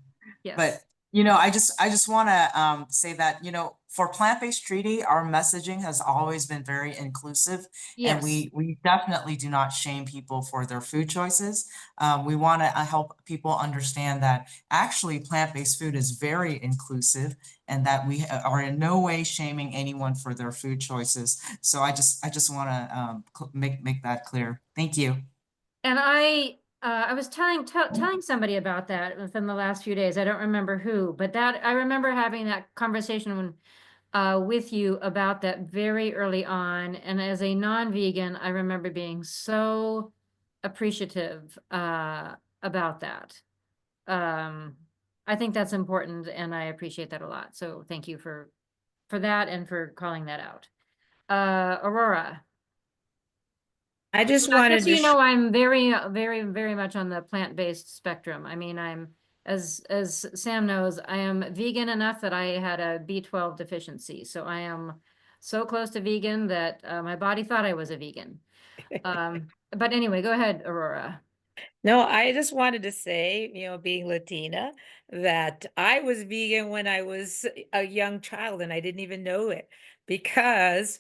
Yes. But I just want to say that for plant-based treaty, our messaging has always been very inclusive, and Yes. we definitely do not shame people for their food choices. We want to help people understand that actually plant-based food is very inclusive, and that we are in no way shaming anyone for their food choices. So I just want to make that clear. Thank you. And I was telling somebody about that within the last few days. I don't remember who, but that I remember having that conversation with you about that very early on. And as a non-vegan, I remember being so appreciative about that. I think that's important, and I appreciate that a lot. So thank you for that and for calling that out. Aurora. I just Just wanted so you to, know, I'm very, very, very much on the plant-based spectrum. I mean, I'm, as Sam knows, I am vegan enough that I had a B12 deficiency. So I am so close to vegan that my body thought I was a vegan. But anyway, go ahead, Aurora. no, I just wanted to say, being Latina, that I was vegan when I was a young child and I didn't even know it because,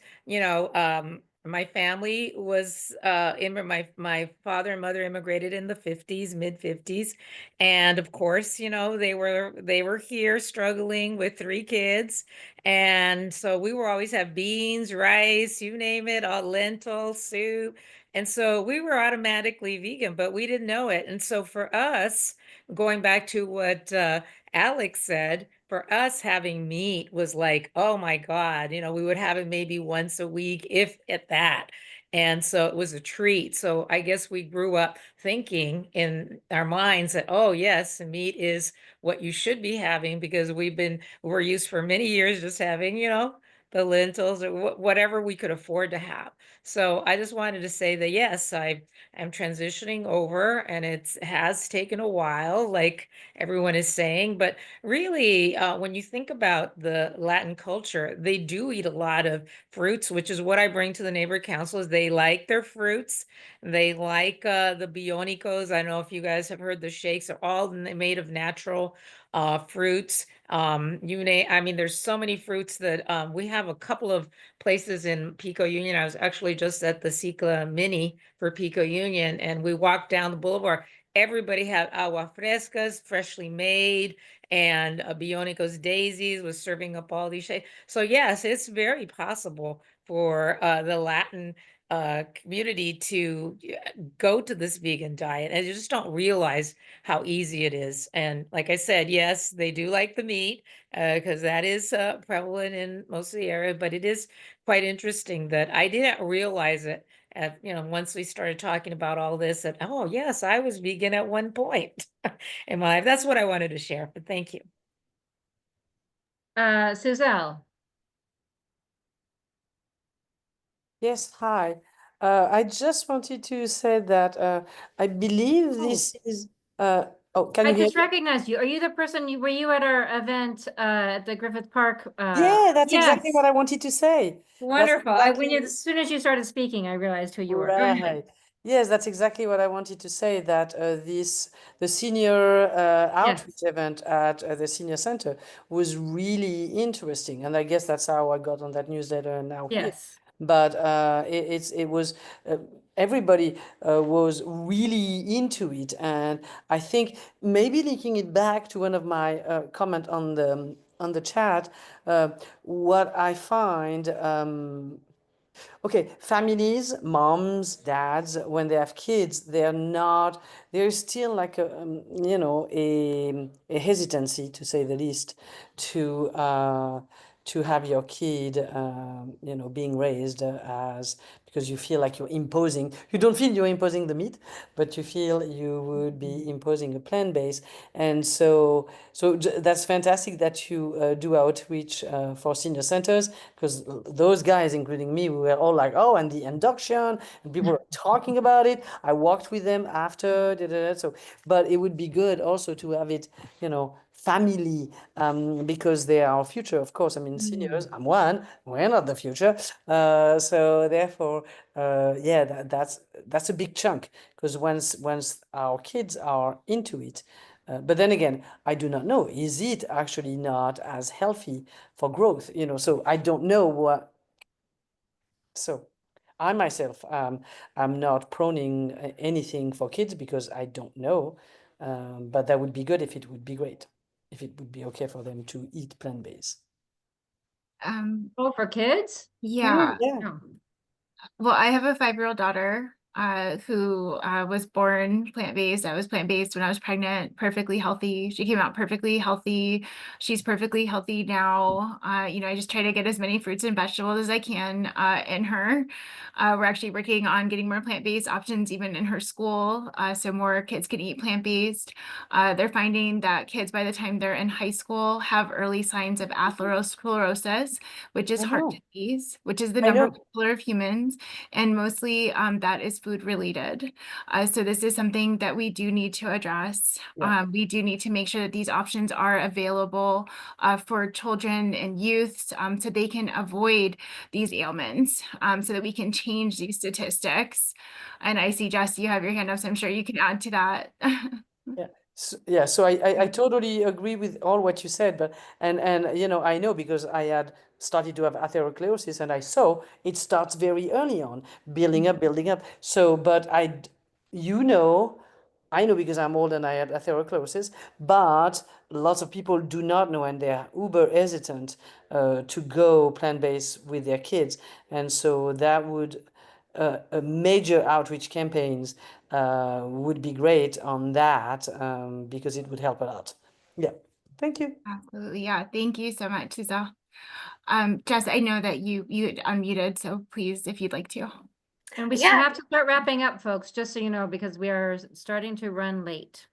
my family was my father and mother immigrated in the 50s, mid 50s. And of course, they were here struggling with 3 kids. And so we were always have beans, rice, you name it, all lentil soup. And so we were automatically vegan, but we didn't know it. And so for us, going back to what Alex said, for us having meat was like, oh my God, we would have it maybe once a week, if at that. And so it was a treat. So I guess we grew up thinking in our minds that, oh yes, meat is what you should be having because we're used for many years just having, the lentils or whatever we could afford to have. So I just wanted to say that, yes, I am transitioning over and it has taken a while, like everyone is saying, but really, when you think about the Latin culture, they do eat a lot of fruits, which is what I bring to the neighborhood councils. They like their fruits. They like the bionicos. I don't know if you guys have heard the shakes are all made of natural fruits. I mean, there's so many fruits that we have a couple of places in Pico Union. I was actually just at the Cicla Mini for Pico Union, and we walked down the boulevard. Everybody had agua frescas, freshly made, and Bionicos Daisies was serving up all these shades. So yes, it's very possible for the Latin community to go to this vegan diet, and you just don't realize how easy it is. And like I said, yes, they do like the meat because that is prevalent in most of the area, but it is quite interesting that I didn't realize it once we started talking about all this, that, oh yes, I was vegan at one point in my life. That's what I wanted to share, but thank you. Suzelle. Yes, hi. I just wanted to say that I believe this is Oh, can I you hear just me? recognized you. Are you the person, were you at our event at the Griffith Park? Yeah, that's exactly Yes. what I wanted to say. That's Wonderful. As soon as you started speaking, I realized who you were. Go ahead. right. Yes, that's exactly what I wanted to say, that the senior outreach event at the senior center was really interesting. And I guess that's how I got on that newsletter and now here. Yes. But it was everybody was really into it. And I think maybe linking it back to one of my comment on the chat, what I find okay, families, moms, dads, when they have kids, there's still like a hesitancy, to say the least, to have your kid, being raised because you feel like you don't feel you're imposing the meat, but you feel you would be imposing a plant base. And so that's fantastic that you do outreach for senior centers, because those guys, including me, we were all like, oh, and the induction, and people were talking about it. I walked with them after, so, but it would be good also to have it, family, because they are our future, of course. I mean, seniors, I'm one, we're not the future. So therefore, yeah, that's a big chunk, because once our kids are into it, but then again, I do not know, is it actually not as healthy for growth? So I don't know what. So I myself, I'm not proning anything for kids because I don't know, but that would be good if it would be great, if it would be okay for them to eat plant-based. Oh, for kids? Yeah. Yeah. No. Well, I have a 5-year-old daughter who was born plant-based. I was plant-based when I was pregnant, perfectly healthy. She came out perfectly healthy. She's perfectly healthy now. I just try to get as many fruits and vegetables as I can in her. We're actually working on getting more plant-based options even in her school, so more kids can eat plant-based. They're finding that kids, by the time they're in high school, have early signs of atherosclerosis, which is I heart know. disease, which is the I number know. one killer of humans, and mostly that is food related. So this is something that we do need to address. Yeah. We do need to make sure that these options are available for children and youth, so they can avoid these ailments, so that we can change these statistics. And I see, Jess, you have your hand up, so I'm sure you can add to that. Yeah. So I totally agree with all what you said, but and I know because I had started to have atherosclerosis, and I saw it starts very early on, building up. So, but I know because I'm old and I had atherosclerosis, but lots of people do not know, and they're uber hesitant to go plant-based with their kids, and so that would a major outreach campaigns would be great on that, because it would help a lot. Yeah, thank you. Absolutely. Yeah. Thank you so much, Lisa. Jess, I know that you had unmuted, so please, if you'd like to. And we Yeah. have to start wrapping up, folks, just so you know, because we are starting to run late.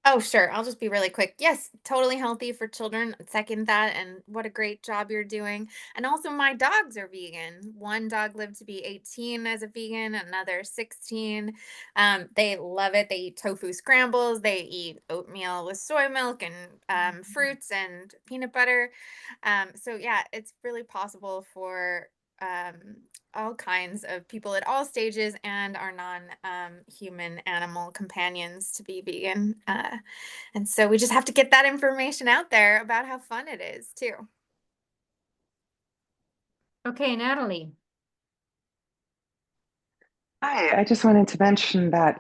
Oh, sure. I'll just be really quick. Yes, totally healthy for children. Second that. And what a great job you're doing. And also, my dogs are vegan. One dog lived to be 18 as a vegan, another 16. They love it. They eat tofu scrambles. They eat oatmeal with soy milk and fruits and peanut butter. So, yeah, it's really possible for all kinds of people at all stages and our non-human animal companions to be vegan. And so we just have to get that information out there about how fun it is too. Okay, Natalie. Hi, I just wanted to mention that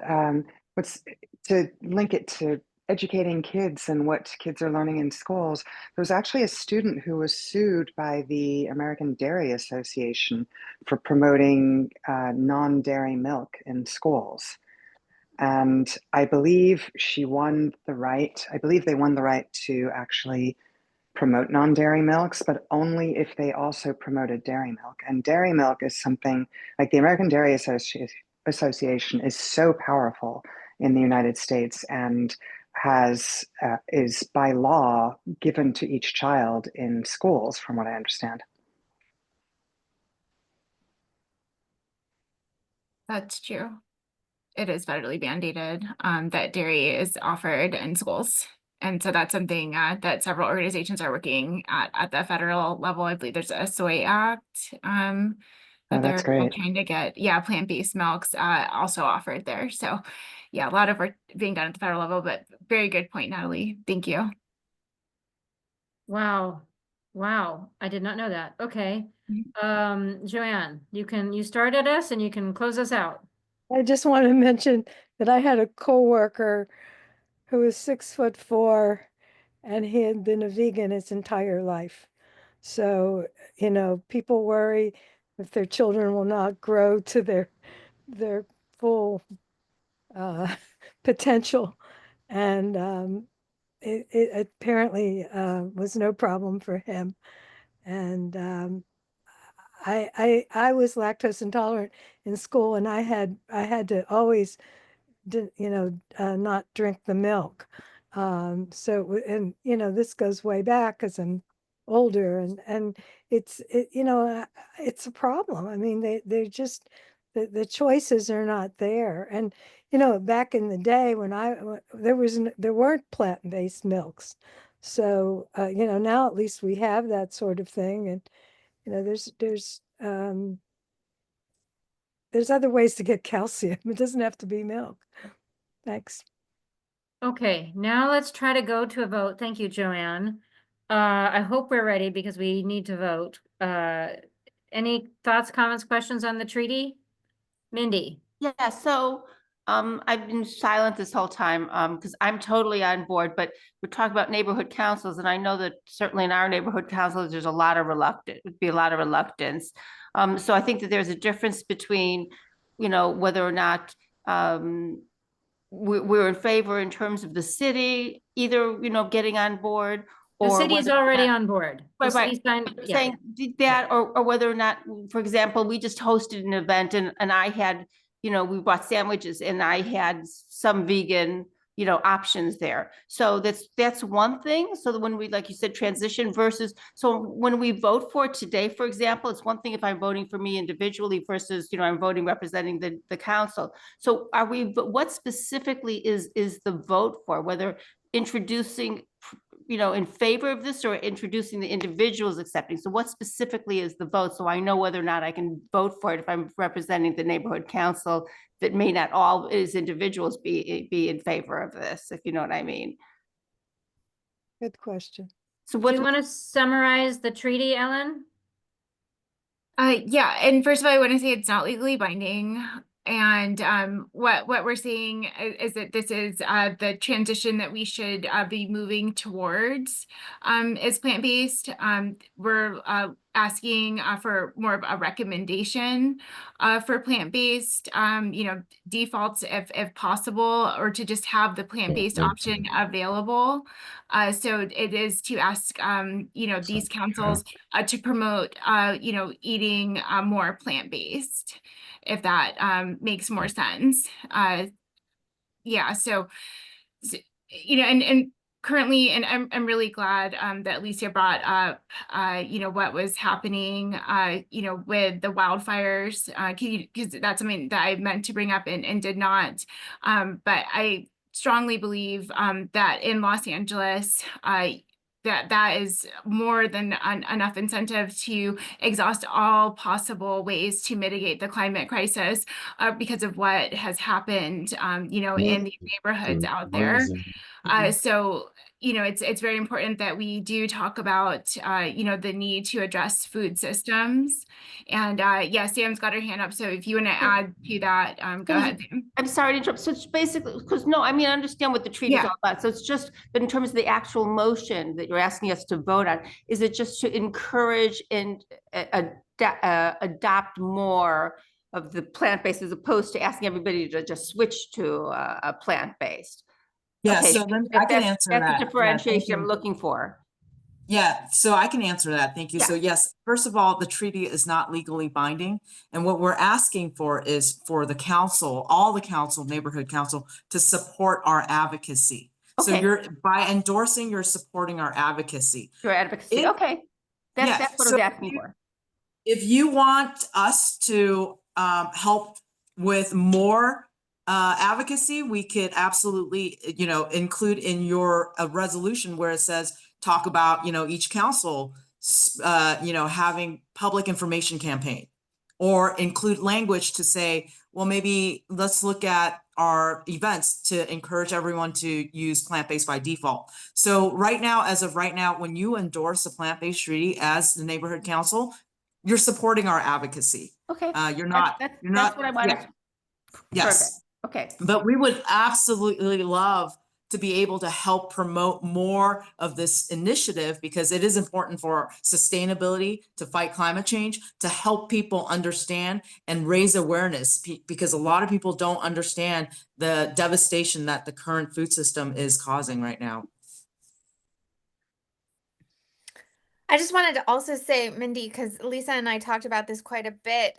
what's to link it to educating kids and what kids are learning in schools. There was actually a student who was sued by the American Dairy Association for promoting non-dairy milk in schools. And I believe she won the right, I believe they won the right to actually promote non-dairy milks, but only if they also promoted dairy milk. And dairy milk is something like the American Dairy Association is so powerful in the United States and is by law given to each child in schools, from what I understand. That's true. it is federally mandated that dairy is offered in schools. And so that's something that several organizations are working at the federal level. I believe there's a Soy Act that Oh, that's they're great. trying to get, plant-based milks also offered there. So yeah, a lot of work being done at the federal level, but very good point, Natalie. Thank you. Wow. Wow. I did not know that. Okay. Joanne, you started us and you can close us out. I just want to mention that I had a coworker who was 6'4", and he had been a vegan his entire life. So, people worry if their children will not grow to their full potential. And it apparently was no problem for him. And I was lactose intolerant in school, and I had to always not drink the milk. And this goes way back because I'm older, and it's a problem. I mean, they're just the choices are not there. And back in the day when there weren't plant-based milks. So now at least we have that sort of thing. And there's other ways to get calcium. It doesn't have to be milk. Thanks. Okay, now let's try to go to a vote. Thank you, Joanne. I hope we're ready because we need to vote. Any thoughts, comments, questions on the treaty? Mindy? Yeah, so I've been silent this whole time because I'm totally on board, but we're talking about neighborhood councils, and I know that certainly in our neighborhood councils, there's a lot of reluctance. So I think that there's a difference between, whether or not we're in favor in terms of the city, either, getting on board. The Or city's whether or already not- on board. The Right, right. city signed, I'm yeah. saying that, or whether or not, for example, we just hosted an event and I had, we brought sandwiches and I had some vegan, options there. So that's one thing. So that when we, like you said, transition versus, so when we vote for it today, for example, it's one thing if I'm voting for me individually versus, I'm voting representing the council. So what specifically is the vote for, whether introducing in favor of this or introducing the individuals accepting? So what specifically is the vote? So I know whether or not I can vote for it if I'm representing the neighborhood council that may not all as individuals be in favor of this, if you know what I mean. Good question. So Do you want to summarize the treaty, Ellen? Yeah, and first of all, I want to say it's not legally binding. And what we're seeing is that this is the transition that we should be moving towards is plant-based. We're asking for more of a recommendation for plant-based, defaults if possible, or to just have the plant-based option available. So it is to ask, these councils to promote, eating more plant-based, if that makes more sense. Yeah, so and currently, and I'm really glad that Alicia brought up what was happening with the wildfires, because that's something that I meant to bring up and did not. But I strongly believe that in Los Angeles, that is more than enough incentive to exhaust all possible ways to mitigate the climate crisis because of what has happened, in the neighborhoods out there. So, it's very important that we do talk about, the need to address food systems. And yeah, Sam's got her hand up. So if you want to add to that, go ahead, Sam. I'm sorry to interrupt. So it's basically, because no, I mean, I understand what the treaty is all about. So it's just that in terms of the actual motion that you're asking us to vote on, is it just to encourage and adopt more of the plant-based as opposed to asking everybody to just switch to a plant-based? Yeah, Okay, so then I can answer that. That's the Yeah, differentiation thank I'm you. looking for. Yeah, so I can answer that. Thank you. Yeah. So yes, first of all, the treaty is not legally binding. And what we're asking for is for the council, all the council, neighborhood council, to support our advocacy. So Okay. by endorsing, you're supporting our advocacy. Your advocacy, okay. That's what I was asking for. If you want us to help with more advocacy, we could absolutely, include in your resolution where it says, talk about, each council, having public information campaign, or include language to say, well, maybe let's look at our events to encourage everyone to use plant-based by default. So right now, as of right now, when you endorse a plant-based treaty as the neighborhood council, you're supporting our advocacy. Okay. You're not, That's what I wanted. yeah. Yes. Okay. But we would absolutely love to be able to help promote more of this initiative, because it is important for sustainability, to fight climate change, to help people understand and raise awareness, because a lot of people don't understand the devastation that the current food system is causing right now. I just wanted to also say, Mindy, because Lisa and I talked about this quite a bit.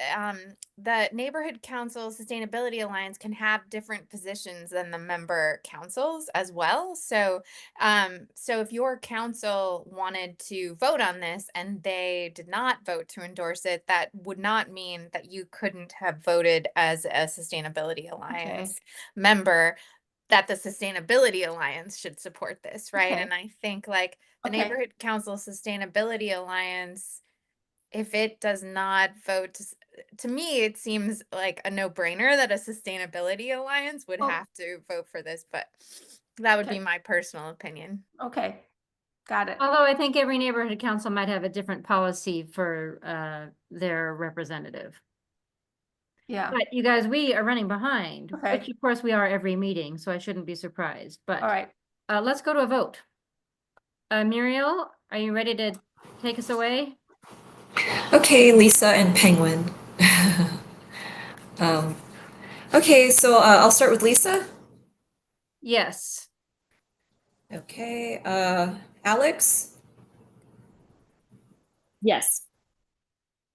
The Neighborhood Council Sustainability Alliance can have different positions than the member councils as well. So, so if your council wanted to vote on this and they did not vote to endorse it, that would not mean that you couldn't have voted as a Sustainability Alliance member, that the Sustainability Alliance should support this, right? Okay. And I think like the Neighborhood Council Sustainability Alliance, if it does not vote, to me, it seems like a no-brainer that a Sustainability Alliance would have to vote for this, but that would be my personal opinion. Okay. Got it. Although I think every neighborhood council might have a different policy for their representative. Yeah. But you guys, we are running behind, Okay. which of course we are every meeting, so I shouldn't be surprised. But All right. Let's go to a vote. Muriel, are you ready to take us away? Okay, Lisa and Penguin. Okay, so I'll start with Lisa. Yes. Okay, Alex. Yes.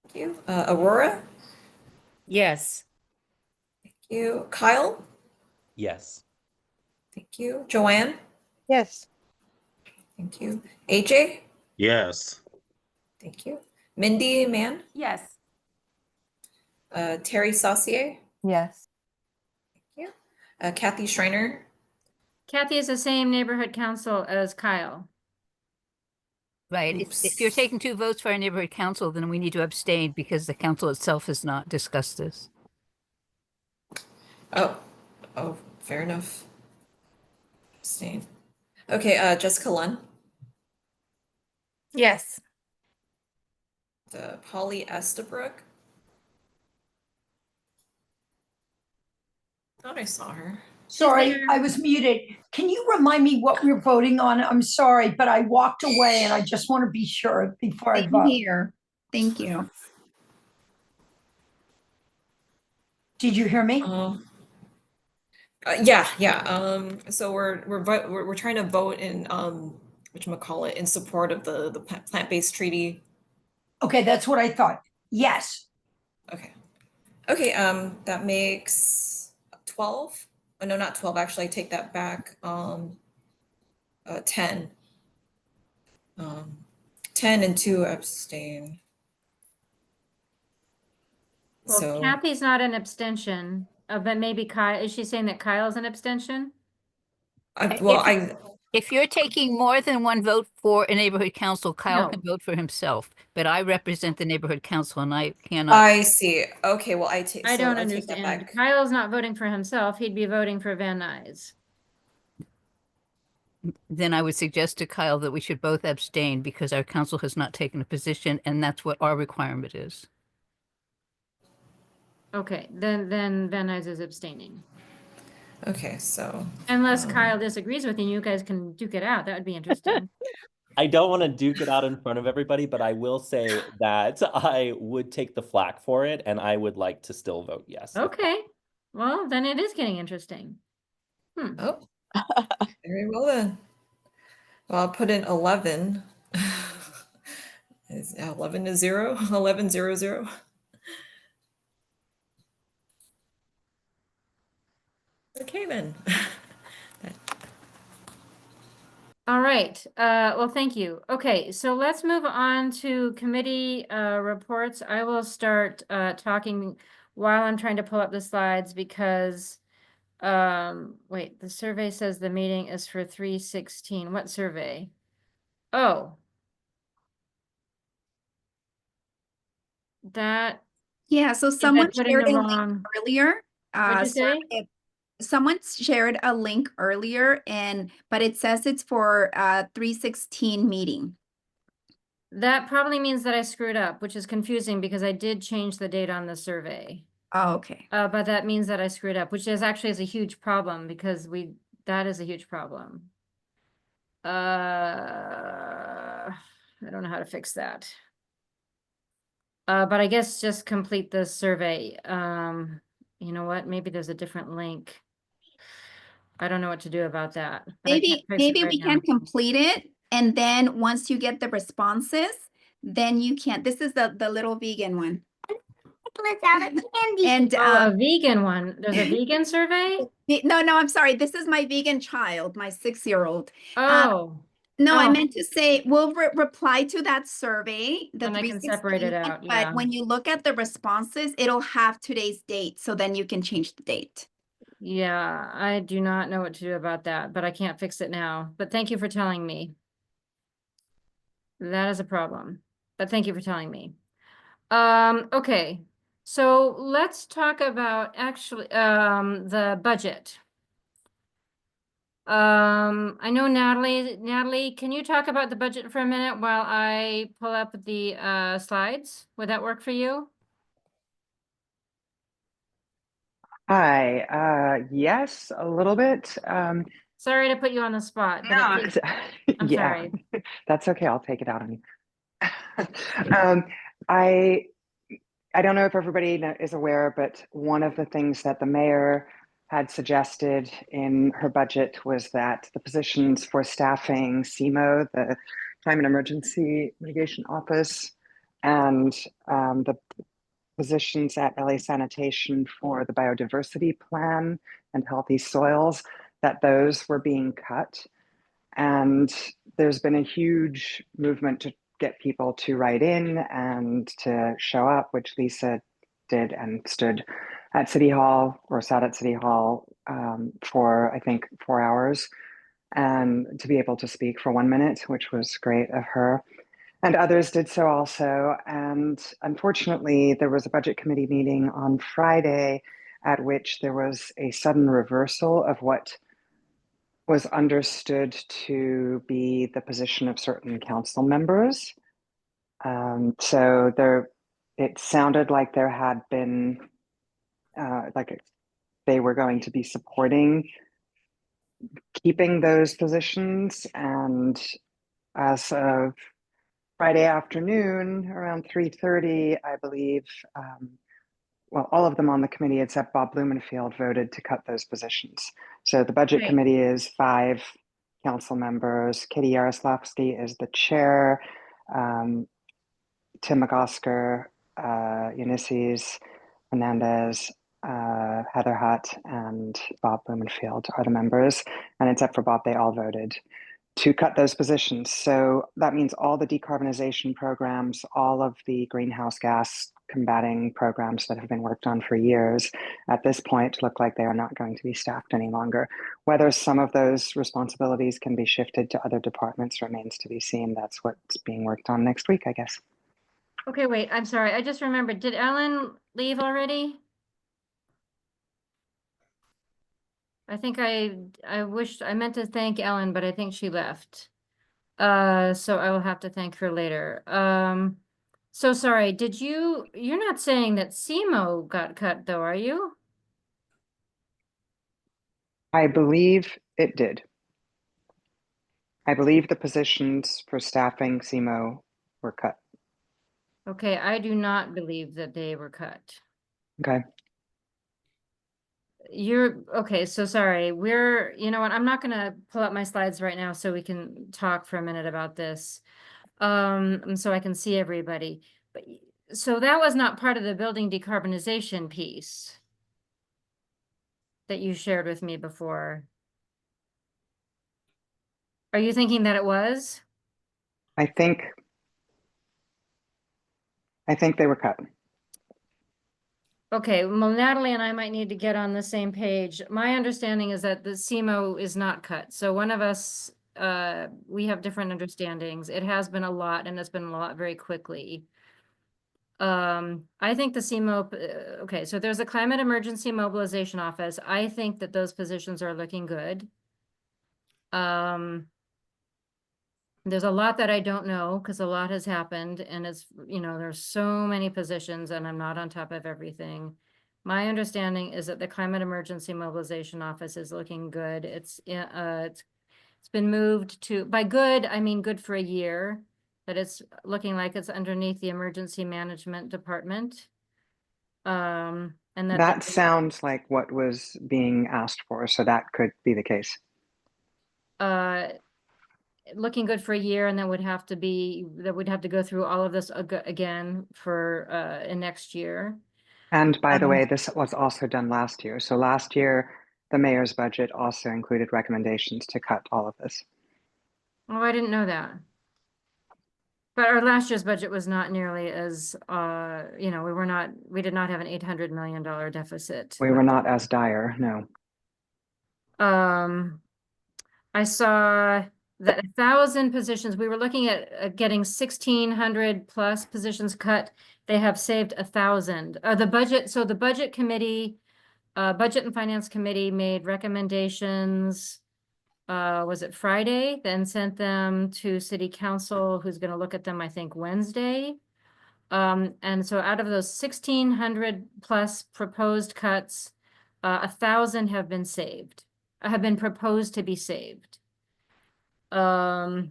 Thank you. Aurora. Yes. Thank you. Kyle. Yes. Thank you. Joanne. Yes. Thank you. AJ. Yes. Thank you. Mindy Mann. Yes. Terry Saucier. Yes. Thank you. Kathy Schreiner. Kathy is the same neighborhood council as Kyle. Right. If you're taking 2 votes for a neighborhood council, then we need to abstain because the council itself has not discussed this. Oh, fair enough. Abstain. Okay, Jessica Lunn. Yes. Polly Estabrook. Thought I saw her. Sorry, I was muted. Can you remind me what we're voting on? I'm sorry, but I walked away and I just want to be sure before I Same vote. here. Thank you. Did you hear me? Yeah. So we're trying to vote in whatchamacallit, in support of the plant-based treaty. Okay, that's what I thought. Yes. Okay. That makes 12. Oh, no, not 12. Actually, I take that back. 10. 10 and 2 abstain. Well, So Kathy's not an abstention, but maybe Kyle, is she saying that Kyle's an abstention? If you're taking more than 1 vote for a neighborhood council, Kyle No. can vote for himself, but I represent the neighborhood council and I cannot. I see. Okay, well, I take I don't that understand. back. Kyle's not voting for himself. He'd be voting for Van Nuys. Then I would suggest to Kyle that we should both abstain because our council has not taken a position and that's what our requirement is. Okay, then Van Nuys is abstaining. Okay, so Unless Kyle disagrees with you guys can duke it out. That would be interesting. I don't want to duke it out in front of everybody, but I will say that I would take the flack for it and I would like to still vote yes. Okay, well, then it is getting interesting. Oh, very well then. Well, I'll put in 11. 11 is 0. 11 0 0. Okay then. All right, well, thank you. Okay, so let's move on to committee reports. I will start talking while I'm trying to pull up the slides because Wait, the survey says the meeting is for 3/16. What survey? Oh. That, Yeah, so is I someone putting shared the a link wrong, earlier. what'd you So say? someone shared a link earlier but it says it's for 3/16 meeting. That probably means that I screwed up, which is confusing because I did change the date on the survey. Oh, okay. But that means that I screwed up, which is actually is a huge problem because that is a huge problem. I don't know how to fix that. But I guess just complete the survey. You know what? Maybe there's a different link. I don't know what to do about that, but I can't fix it Maybe right we now. can complete it, and then once you get the responses, then you can. This is the little vegan one. And Oh, a vegan one. There's a vegan survey? no, I'm sorry. This is my vegan child, my 6-year-old. Oh. No, I Oh. meant to say we'll reply to that survey, the And I can 316 separate it one, out, yeah. but when you look at the responses, it'll have today's date, so then you can change the date. Yeah, I do not know what to do about that, but I can't fix it now. But thank you for telling me. That is a problem, but thank you for telling me. Okay, so let's talk about actually the budget. I know Natalie, can you talk about the budget for a minute while I pull up the slides? Would that work for you? Hi, yes, a little bit. Sorry to put you on the spot, but No, I'm yeah, sorry. that's okay. I'll take it out on you. I don't know if everybody is aware, but one of the things that the mayor had suggested in her budget was that the positions for staffing CMO, the Climate Emergency Mitigation Office, and the positions at LA Sanitation for the biodiversity plan and healthy soils, that those were being cut. And there's been a huge movement to get people to write in and to show up, which Lisa did and stood at City Hall or sat at City Hall for, I think, 4 hours and to be able to speak for 1 minute, which was great of her. And others did so also. And unfortunately, there was a budget committee meeting on Friday at which there was a sudden reversal of what was understood to be the position of certain council members. So it sounded like there had been, they were going to be supporting keeping those positions. And as of Friday afternoon, around 3:30, I believe, well, all of them on the committee except Bob Blumenfield voted to cut those positions. So the budget Right. committee is 5 council members. Kitty Yaroslavsky is the chair. Tim McOsker, Ulysses Hernandez, Heather Hutt, and Bob Blumenfield are the members. And except for Bob, they all voted to cut those positions. So that means all the decarbonization programs, all of the greenhouse gas combating programs that have been worked on for years at this point look like they are not going to be staffed any longer. Whether some of those responsibilities can be shifted to other departments remains to be seen. That's what's being worked on next week, I guess. Okay, wait, I'm sorry. I just remembered. Did Ellen leave already? I think I meant to thank Ellen, but I think she left. So I will have to thank her later. So sorry, you're not saying that SEMO got cut though, are you? I believe it did. I believe the positions for staffing SEMO were cut. Okay, I do not believe that they were cut. Okay. Okay, so sorry. You know what? I'm not gonna pull up my slides right now so we can talk for a minute about this. And so I can see everybody. But so that was not part of the building decarbonization piece that you shared with me before. Are you thinking that it was? I think they were cut. Okay, well, Natalie and I might need to get on the same page. My understanding is that the SEMO is not cut. So one of us, we have different understandings. It has been a lot and it's been a lot very quickly. I think the SEMO, okay, so there's a climate emergency mobilization office. I think that those positions are looking good. There's a lot that I don't know because a lot has happened and it's, there's so many positions and I'm not on top of everything. My understanding is that the Climate Emergency Mobilization Office is looking good. It's been moved to, by good, I mean good for a year, but it's looking like it's underneath the Emergency Management Department. And That sounds like what was being asked for, so that could be the case. Looking good for a year, and that would have to go through all of this again for in next year. And by the way, this was also done last year. So last year, the mayor's budget also included recommendations to cut all of this. Oh, I didn't know that. But our last year's budget was not nearly as, we did not have an $800 million deficit. We were not as dire, no. I saw that 1,000 positions, we were looking at getting 1,600 plus positions cut. They have saved 1,000. The budget committee, Budget and Finance Committee made recommendations, was it Friday? Then sent them to City Council, who's going to look at them, I think, Wednesday. And so out of those 1,600 plus proposed cuts, 1,000 have been saved, have been proposed to be saved. Natalie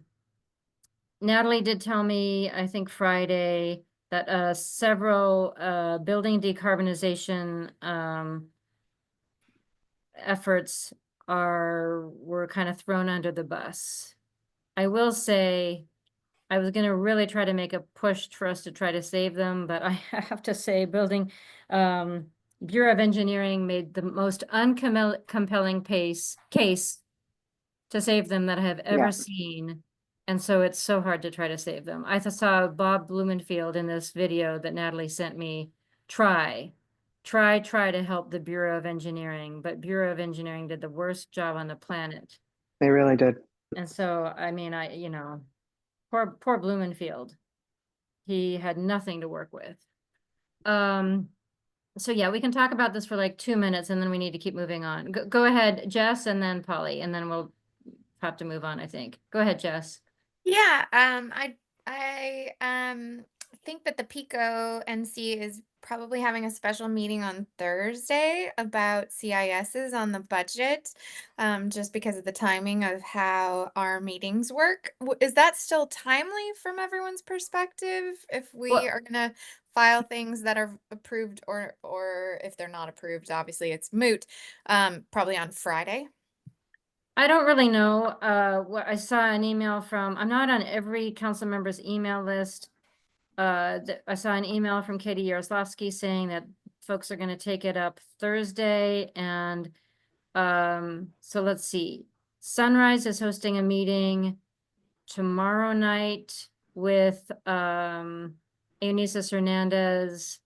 did tell me, I think Friday, that several building decarbonization efforts were kind of thrown under the bus. I will say, I was going to really try to make a push for us to try to save them, but I have to say, Bureau of Engineering made the most uncompelling case to save them that I have ever seen. And so it's so hard to try to save them. I saw Bob Blumenfield in this video that Natalie sent me try to help the Bureau of Engineering, but Bureau of Engineering did the worst job on the planet. They really did. And so, I mean, poor Blumenfield. He had nothing to work with. So yeah, we can talk about this for like 2 minutes and then we need to keep moving on. Go ahead, Jess, and then Polly, and then we'll have to move on, I think. Go ahead, Jess. Yeah, I think that the PICO NC is probably having a special meeting on Thursday about CISs on the budget, just because of the timing of how our meetings work. Is that still timely from everyone's perspective? If we are gonna file things that are approved, or if they're not approved, obviously it's moot, probably on Friday. I don't really know. What I saw an email from, I'm not on every council member's email list. I saw an email from Katie Yaroslavsky saying that folks are going to take it up Thursday. And so let's see. Sunrise is hosting a meeting tomorrow night with Eunices Hernandez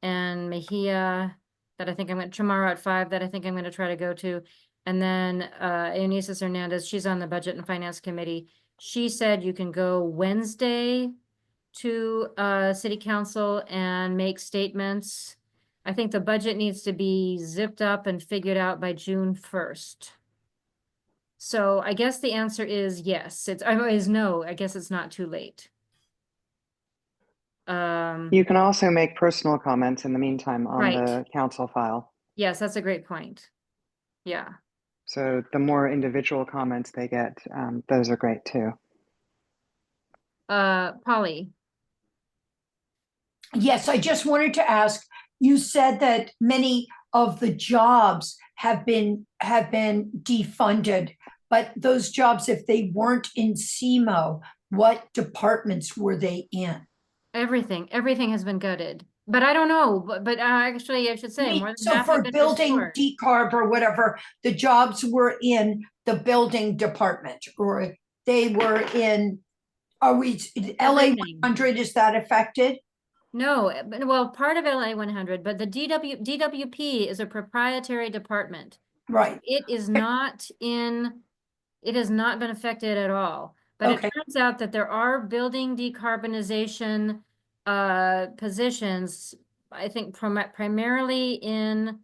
and Mejia that I think tomorrow at 5 that I think I'm going to try to go to. And then Eunices Hernandez, she's on the Budget and Finance Committee. She said you can go Wednesday to City Council and make statements. I think the budget needs to be zipped up and figured out by June 1st. So I guess the answer is yes. Is no. I guess it's not too late. You can also make personal comments in the meantime on the council file. Yes, that's a great point. Yeah. So the more individual comments they get, those are great too. Polly. Yes, I just wanted to ask, you said that many of the jobs have been defunded, but those jobs, if they weren't in SEMO, what departments were they in? Everything has been gutted. But I don't know, but actually I should say more than so half for have been building restored. decarb or whatever, the jobs were in the building department, or they were in, are we, LA 100, is that affected? No, well, part of LA 100, but the DWP is a proprietary department. Right. It is not in, it has not been affected at all. But it Okay. turns out that there are building decarbonization positions, I think primarily in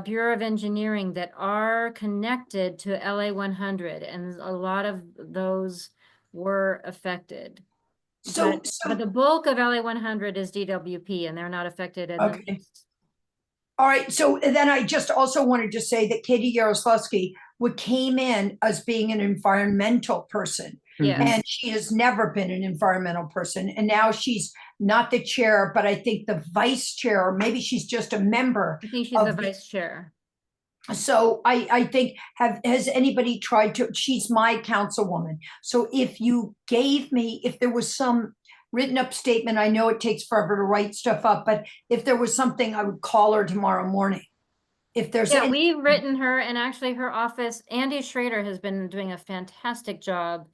Bureau of Engineering that are connected to LA 100, and a lot of those were affected. So, But the bulk of LA 100 is DWP, and they're not affected in the Okay. least. All right, so then I just also wanted to say that Katie Yaroslavsky came in as being an environmental person. Yes. And she has never been an environmental person. And now she's not the chair, but I think the vice chair, or maybe she's just a member. I think she's the vice chair. So I think, has anybody tried to, she's my councilwoman. So if you gave me, if there was some written up statement, I know it takes forever to write stuff up, but if there was something, I would call her tomorrow morning. If there's Yeah, any, we've written her, and actually her office, Andy Schrader has been doing a fantastic job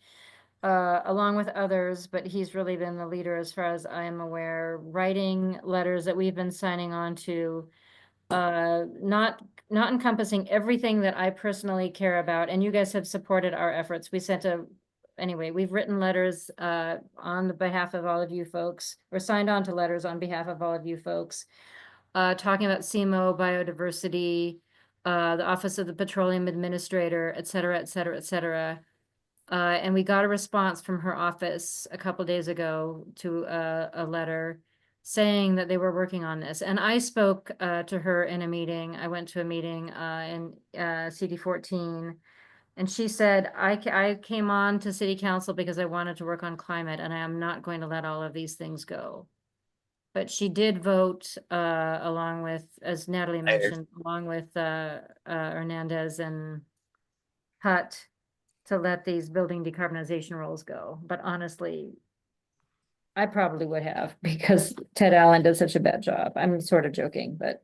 along with others, but he's really been the leader as far as I am aware, writing letters that we've been signing on to, not encompassing everything that I personally care about, and you guys have supported our efforts. We sent anyway, we've written letters on the behalf of all of you folks, or signed on to letters on behalf of all of you folks, talking about CMO, biodiversity, the Office of the Petroleum Administrator, et cetera, et cetera, et cetera. And we got a response from her office a couple days ago to a letter saying that they were working on this. And I spoke to her in a meeting. I went to a meeting in CD14, and she said, I came on to city council because I wanted to work on climate, and I am not going to let all of these things go. But she did vote along with, as Natalie mentioned, along with Hernandez and Hutt, to let these building decarbonization roles go. But honestly, I probably would have, because Ted Allen does such a bad job. I'm sort of joking, but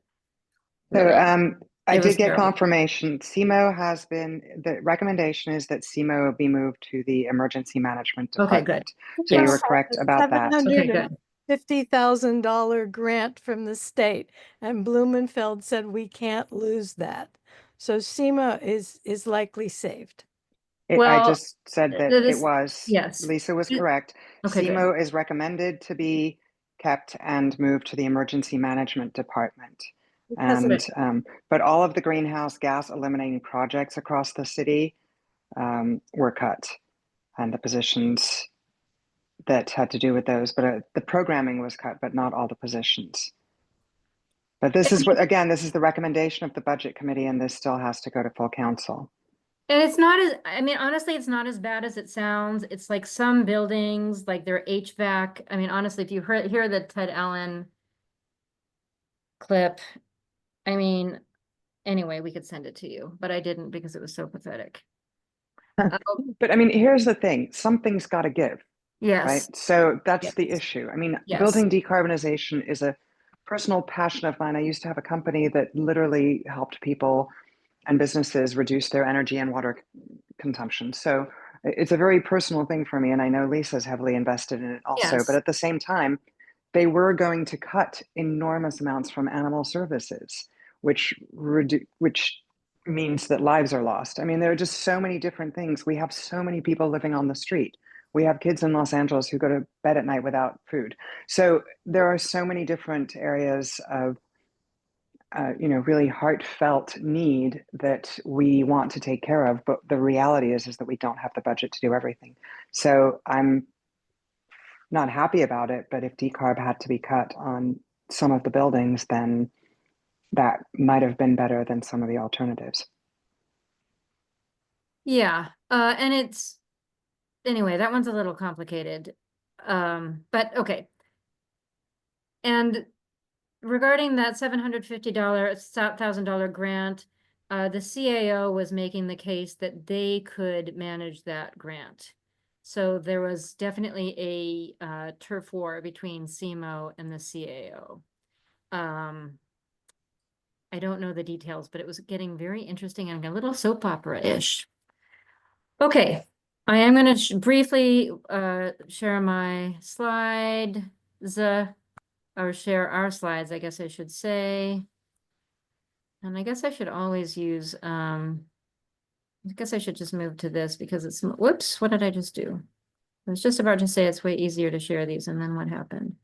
So really, I it was did get terrible. confirmation. SEMO has been, the recommendation is that SEMO be moved to the emergency management Okay, department. good. So you Yes. were correct about that. Okay, good. $750,000 grant from the state, and Blumenfeld said we can't lose that. So SEMA is likely saved. I Well, just said that it was. yes. Lisa was correct. Okay, good. SEMO is recommended to be kept and moved to the emergency management department. Because of And but all of the greenhouse gas eliminating projects across the city were cut, and the positions that had to do with those, but the programming was cut, but not all the positions. But this is what, again, this is the recommendation of the budget committee, and this still has to go to full council. And it's not as, I mean, honestly, it's not as bad as it sounds. It's like some buildings, like their HVAC. I mean, honestly, if you hear the Ted Allen clip, I mean, anyway, we could send it to you, but I didn't because it was so pathetic. But I mean, here's the thing, something's got to give, Yes. right? So that's Yes. the issue. I mean, Yes. building decarbonization is a personal passion of mine. I used to have a company that literally helped people and businesses reduce their energy and water consumption. So it's a very personal thing for me. And I know Lisa's heavily invested in it also. Yes. But at the same time, they were going to cut enormous amounts from animal services, which means that lives are lost. I mean, there are just so many different things. We have so many people living on the street. We have kids in Los Angeles who go to bed at night without food. So there are so many different areas of really heartfelt need that we want to take care of. But the reality is that we don't have the budget to do everything. So I'm not happy about it, but if decarb had to be cut on some of the buildings, then that might have been better than some of the alternatives. Yeah, and it's, anyway, that one's a little complicated. But okay. And regarding that $750,000 grant, the CAO was making the case that they could manage that grant. So there was definitely a turf war between CMO and the CAO. I don't know the details, but it was getting very interesting and a little soap opera-ish. Okay, I am going to briefly share my slides. or share our slides, I guess I should say. And I guess I should always use, I guess I should just move to this because it's, whoops, what did I just do? I was just about to say it's way easier to share these, and then what happened?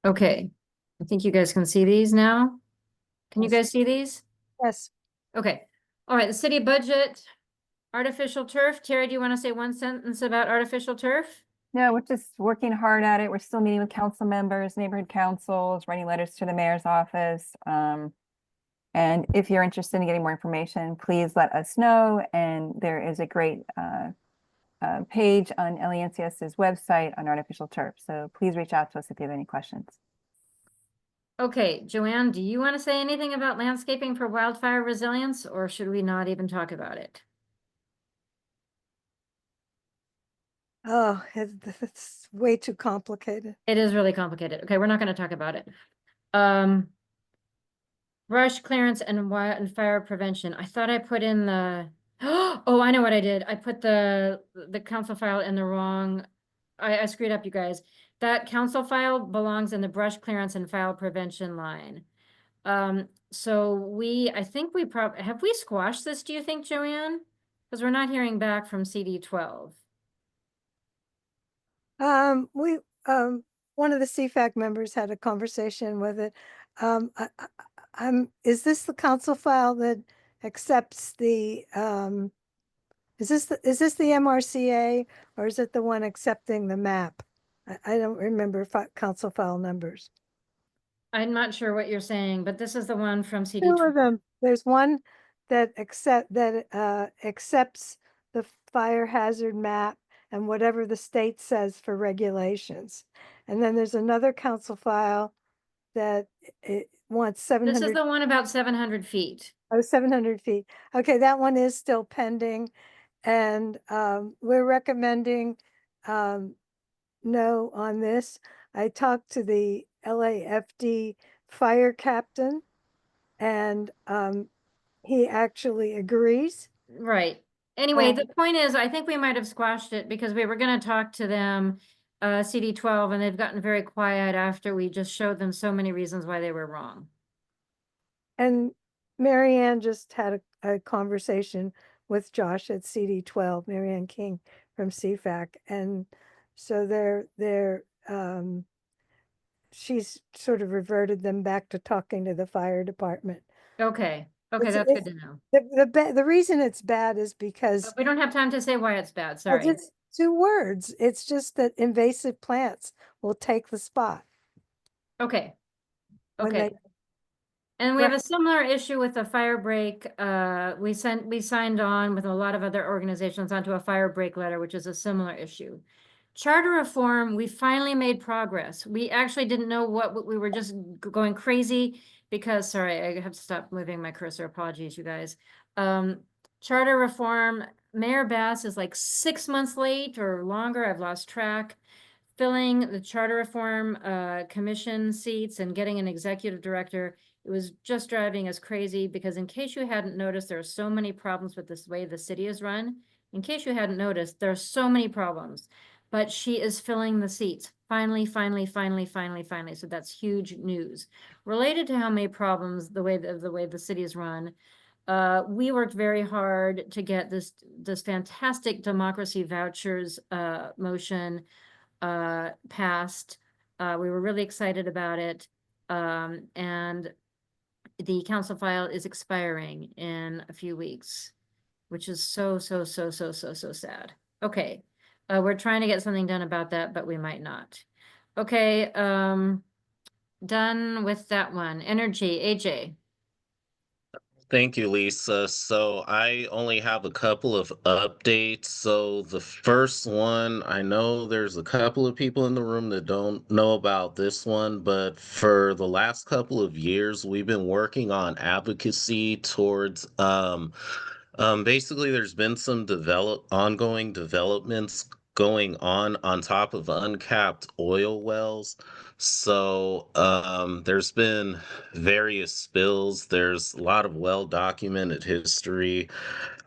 Okay, I think you guys can see these now. Can you guys see these? Yes. Okay, all right, the city budget, artificial turf. Terry, do you want to say one sentence about artificial turf? No, we're just working hard at it. We're still meeting with council members, neighborhood councils, writing letters to the mayor's office. And if you're interested in getting more information, please let us know. And there is a great page on LENCS's website on artificial turf. So please reach out to us if you have any questions. Okay, Joanne, do you want to say anything about landscaping for wildfire resilience, or should we not even talk about it? Oh, it's way too complicated. It is really complicated. Okay, we're not going to talk about it. Brush clearance and fire prevention. I thought I put in the, oh, I know what I did. I put the council file in the wrong, I screwed up, you guys. That council file belongs in the brush clearance and fire prevention line. So I think we have we squashed this, do you think, Joanne? Because we're not hearing back from CD 12. One of the CFAC members had a conversation with it. Is this the council file that accepts the, is this the MRCA, or is it the one accepting the map? I don't remember council file numbers. I'm not sure what you're saying, but this is the one from CD Two 12. of them. There's one that accepts the fire hazard map and whatever the state says for regulations. And then there's another council file that it wants This 700. is the one about 700 feet. Oh, 700 feet. Okay, that one is still pending. And we're recommending no on this. I talked to the LAFD fire captain, and he actually agrees. Right. Anyway, And- the point is, I think we might have squashed it because we were going to talk to them, CD 12, and they've gotten very quiet after we just showed them so many reasons why they were wrong. And Marianne just had a conversation with Josh at CD 12, Marianne King from CFAC. And so she's sort of reverted them back to talking to the fire department. Okay. Okay, It's- that's good to know. The reason it's bad is because But we don't have time to say why it's bad. Sorry. it's 2 words. It's just that invasive plants will take the spot. Okay. when Okay. they- And we have a similar issue with the fire break. We signed on with a lot of other organizations onto a fire break letter, which is a similar issue. Charter reform, we finally made progress. We actually didn't know what we were just going crazy because, sorry, I have to stop moving my cursor. Apologies, you guys. Charter reform, Mayor Bass is like 6 months late or longer. I've lost track. Filling the charter reform commission seats and getting an executive director. It was just driving us crazy because in case you hadn't noticed, there are so many problems with this way the city is run. In case you hadn't noticed, there are so many problems, but she is filling the seats. Finally. So that's huge news. Related to how many problems, the way the city is run, we worked very hard to get this fantastic democracy vouchers motion passed. We were really excited about it. And the council file is expiring in a few weeks, which is so sad. Okay, we're trying to get something done about that, but we might not. Okay, done with that one. Energy, AJ. Thank you, Lisa. So I only have a couple of updates. So the first one, I know there's a couple of people in the room that don't know about this one, but for the last couple of years, we've been working on advocacy towards basically there's been some ongoing developments going on top of uncapped oil wells. So there's been various spills. There's a lot of well-documented history.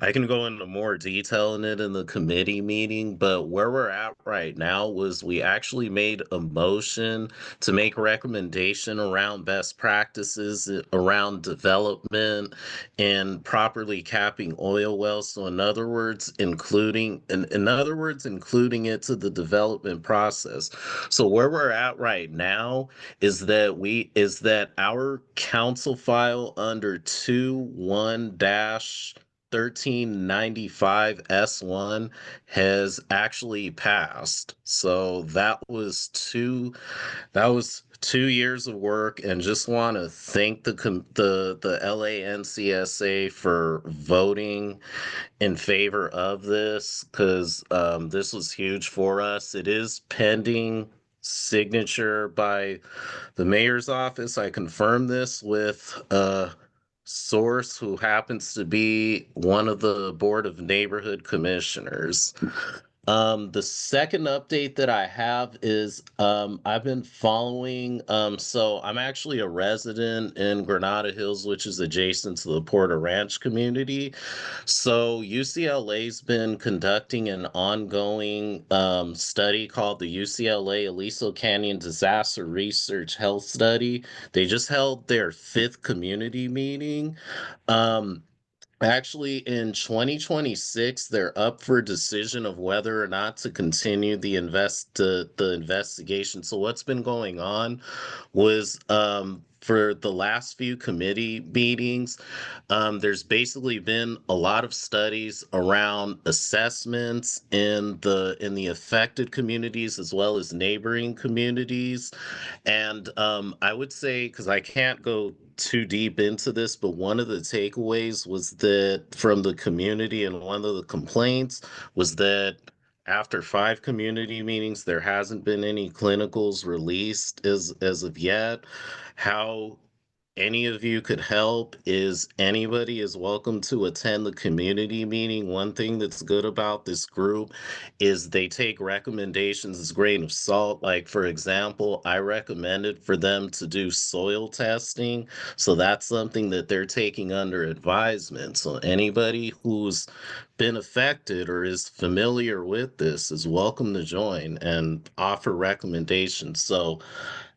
I can go into more detail in it in the committee meeting, but where we're at right now was we actually made a motion to make recommendation around best practices around development and properly capping oil wells. So in other words, including it to the development process. So where we're at right now is that our council file under 21-1395 S1 has actually passed. So that was 2 years of work, and just want to thank the LANCSA for voting in favor of this, because this was huge for us. It is pending signature by the mayor's office. I confirmed this with a source who happens to be one of the Board of Neighborhood Commissioners. The second update that I have is I've been following. So I'm actually a resident in Granada Hills, which is adjacent to the Porter Ranch community. So UCLA's been conducting an ongoing study called the UCLA Aliso Canyon Disaster Research Health Study. They just held their 5th community meeting. Actually, in 2026, they're up for decision of whether or not to continue the investigation. So what's been going on was for the last few committee meetings, there's basically been a lot of studies around assessments in the affected communities as well as neighboring communities. And I would say, because I can't go too deep into this, but one of the takeaways was that from the community, and one of the complaints was that after 5 community meetings, there hasn't been any clinicals released as of yet. How any of you could help is anybody is welcome to attend the community meeting. One thing that's good about this group is they take recommendations as a grain of salt. Like, for example, I recommended for them to do soil testing. So that's something that they're taking under advisement. So anybody who's been affected or is familiar with this is welcome to join and offer recommendations. So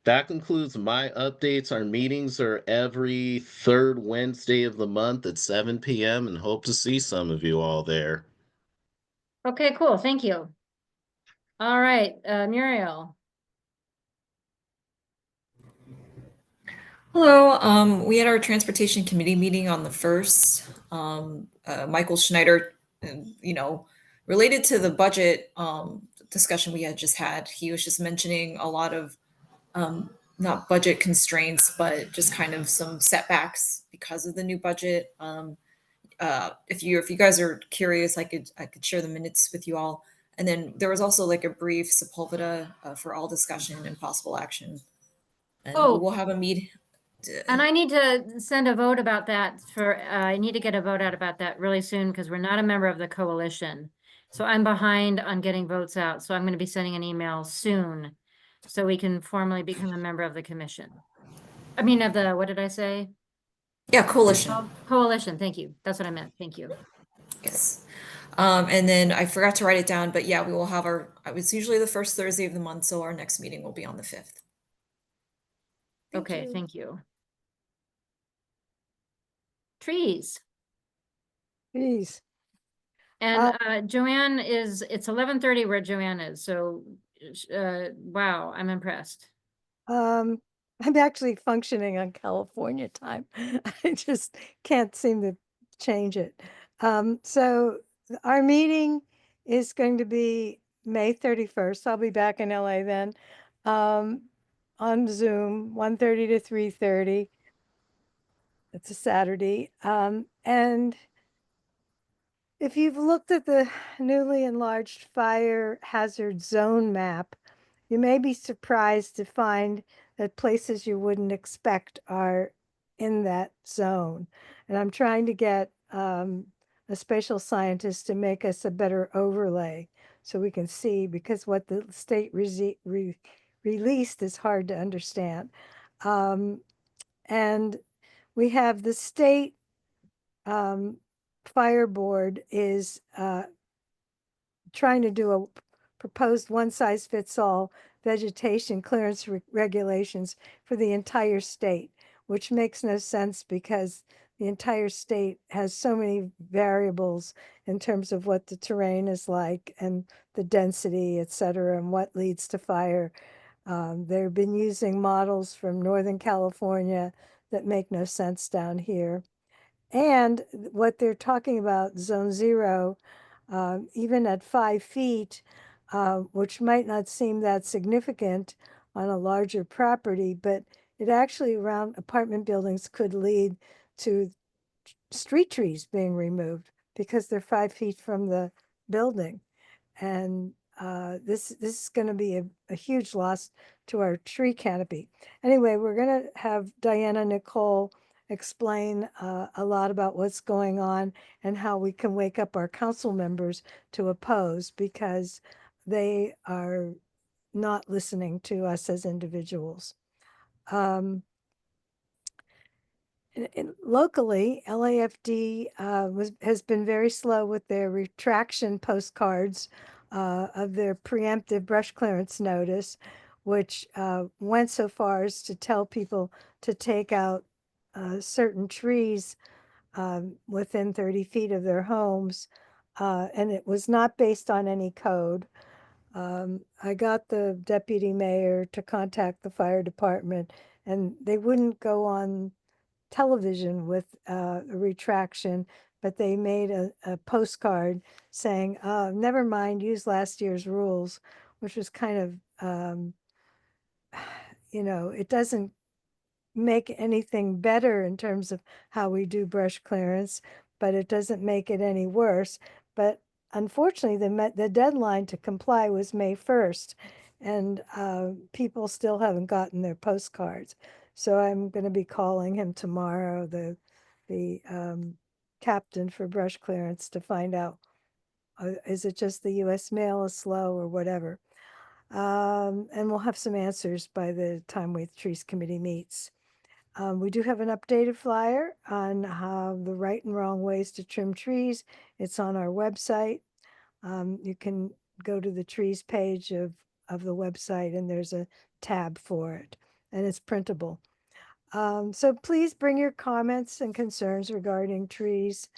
that concludes my updates. Our meetings are every 3rd Wednesday of the month at 7 p.m. and hope to see some of you all there. Okay, cool. Thank you. All right, Muriel. Hello, we had our transportation committee meeting on the 1st. Michael Schneider, related to the budget discussion we had just had, he was just mentioning a lot of not budget constraints, but just kind of some setbacks because of the new budget. If you guys are curious, I could share the minutes with you all. And then there was also like a brief Sepulveda for all discussion and possible action. And we will have a meeting. And I need to send a vote about that I need to get a vote out about that really soon because we're not a member of the coalition. So I'm behind on getting votes out. So I'm going to be sending an email soon so we can formally become a member of the commission. I mean, what did I say? Yeah, coalition. Coalition. Thank you. That's what I meant. Thank you. Yes. And then I forgot to write it down, but yeah, we will have it's usually the 1st Thursday of the month. So our next meeting will be on the 5th. Okay. Thank you. Trees. Please. And Joanne it's 11:30 where Joanne is. So, wow, I'm impressed. I'm actually functioning on California time. I just can't seem to change it. So our meeting is going to be May 31st. I'll be back in LA then, on Zoom, 1:30 to 3:30. It's a Saturday. And if you've looked at the newly enlarged fire hazard zone map, you may be surprised to find that places you wouldn't expect are in that zone. And I'm trying to get a spatial scientist to make us a better overlay so we can see, because what the state released is hard to understand. And we have the state fire board is trying to do a proposed one-size-fits-all vegetation clearance regulations for the entire state, which makes no sense because the entire state has so many variables in terms of what the terrain is like and the density, et cetera, and what leads to fire. They've been using models from Northern California that make no sense down here. And what they're talking about, zone zero, even at 5 feet, which might not seem that significant on a larger property, but it actually around apartment buildings could lead to street trees being removed because they're 5 feet from the building. And this is going to be a huge loss to our tree canopy. Anyway, we're going to have Diana Nicole explain a lot about what's going on and how we can wake up our council members to oppose because they are not listening to us as individuals. Locally, LAFD has been very slow with their retraction postcards of their preemptive brush clearance notice, which went so far as to tell people to take out certain trees within 30 feet of their homes, and it was not based on any code. I got the deputy mayor to contact the fire department, and they wouldn't go on television with a retraction, but they made a postcard saying, never mind, use last year's rules, which was kind of, it doesn't make anything better in terms of how we do brush clearance, but it doesn't make it any worse. But unfortunately, the deadline to comply was May 1st, and people still haven't gotten their postcards. So I'm going to be calling him tomorrow, the captain for brush clearance, to find out, is it just the U.S. mail is slow or whatever? And we'll have some answers by the time the Trees Committee meets. We do have an updated flyer on how the right and wrong ways to trim trees. It's on our website. You can go to the trees page of the website, and there's a tab for it, and it's printable. So please bring your comments and concerns regarding trees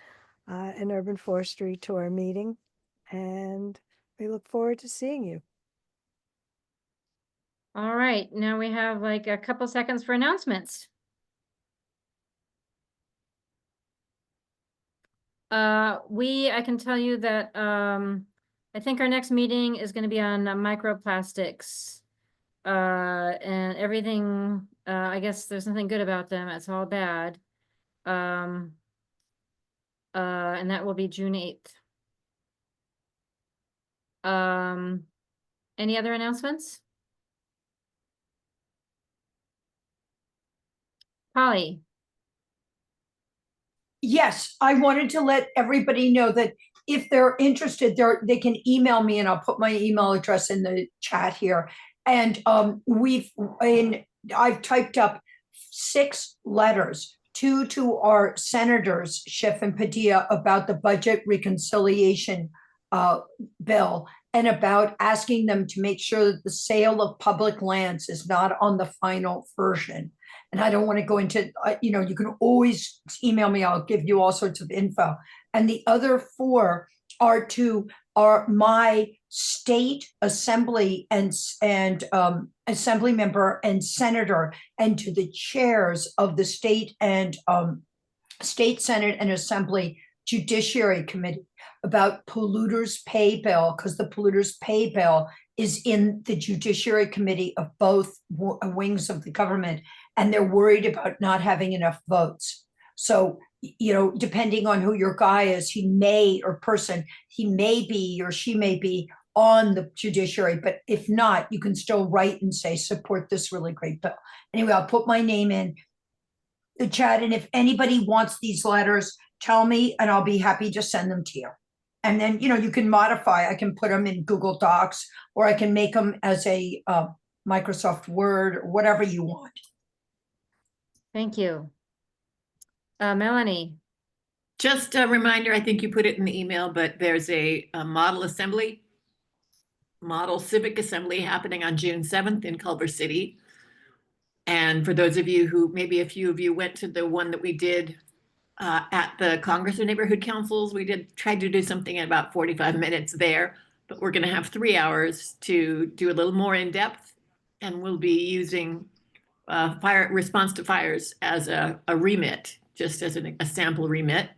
and urban forestry to our meeting, and we look forward to seeing you. All right, now we have like a couple seconds for announcements. I can tell you that I think our next meeting is going to be on microplastics. And everything, I guess there's nothing good about them. It's all bad. And that will be June 8th. Any other announcements? Polly. Yes, I wanted to let everybody know that if they're interested, they can email me, and I'll put my email address in the chat here. And I've typed up 6 letters, 2 to our senators, Schiff and Padilla, about the budget reconciliation bill, and about asking them to make sure that the sale of public lands is not on the final version. And I don't want to go into, you can always email me. I'll give you all sorts of info. And the other 4 are my state assembly and assembly member and senator, and to the chairs of the state and state senate and assembly judiciary committee about polluters pay bill, because the polluters pay bill is in the judiciary committee of both wings of the government, and they're worried about not having enough votes. So, depending on who your guy is, he may be or she may be on the judiciary, but if not, you can still write and say, support this really great bill. Anyway, I'll put my name in the chat, and if anybody wants these letters, tell me, and I'll be happy to send them to you. And then, you can modify. I can put them in Google Docs, or I can make them as a Microsoft Word, or whatever you want. Thank you. Melanie. Just a reminder, I think you put it in the email, but there's a model civic assembly happening on June 7th in Culver City. And for those of you who, maybe a few of you went to the one that we did at the Congress of Neighborhood Councils, we tried to do something in about 45 minutes there, but we're going to have 3 hours to do a little more in depth, and we'll be using fire response to fires as a remit, just as a sample remit.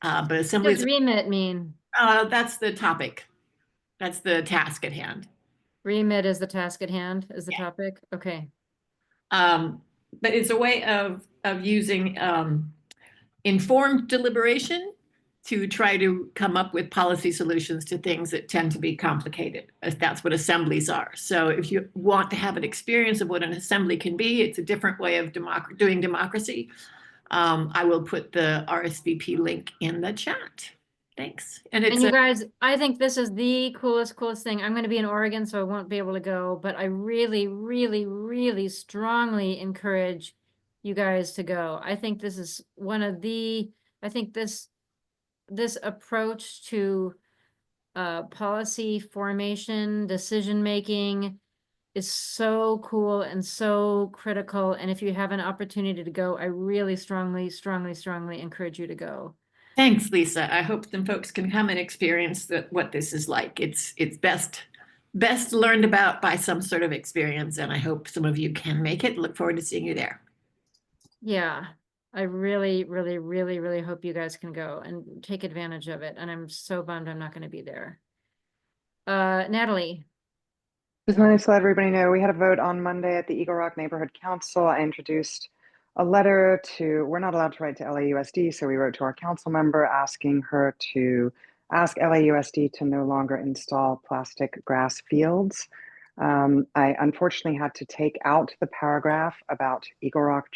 But What assemblies. does remit mean? That's the topic. That's the task at hand. Remit is the task at hand, is the topic? Okay. But it's a way of using informed deliberation to try to come up with policy solutions to things that tend to be complicated, as that's what assemblies are. So if you want to have an experience of what an assembly can be, it's a different way of doing democracy. I will put the RSVP link in the chat. Thanks. And you guys, I think this is the coolest thing. I'm going to be in Oregon, so I won't be able to go, but I really, really, really strongly encourage you guys to go. I think this is I think this approach to policy formation, decision-making is so cool and so critical. And if you have an opportunity to go, I really strongly, strongly, strongly encourage you to go. Thanks, Lisa. I hope some folks can come and experience what this is like. It's best learned about by some sort of experience, and I hope some of you can make it. Look forward to seeing you there. Yeah, I really, really, really, really hope you guys can go and take advantage of it. And I'm so bummed I'm not going to be there. Natalie. Just wanted to let everybody know we had a vote on Monday at the Eagle Rock Neighborhood Council. I introduced a letter we're not allowed to write to LAUSD, so we wrote to our council member asking her to ask LAUSD to no longer install plastic grass fields. I unfortunately had to take out the paragraph about Eagle Rock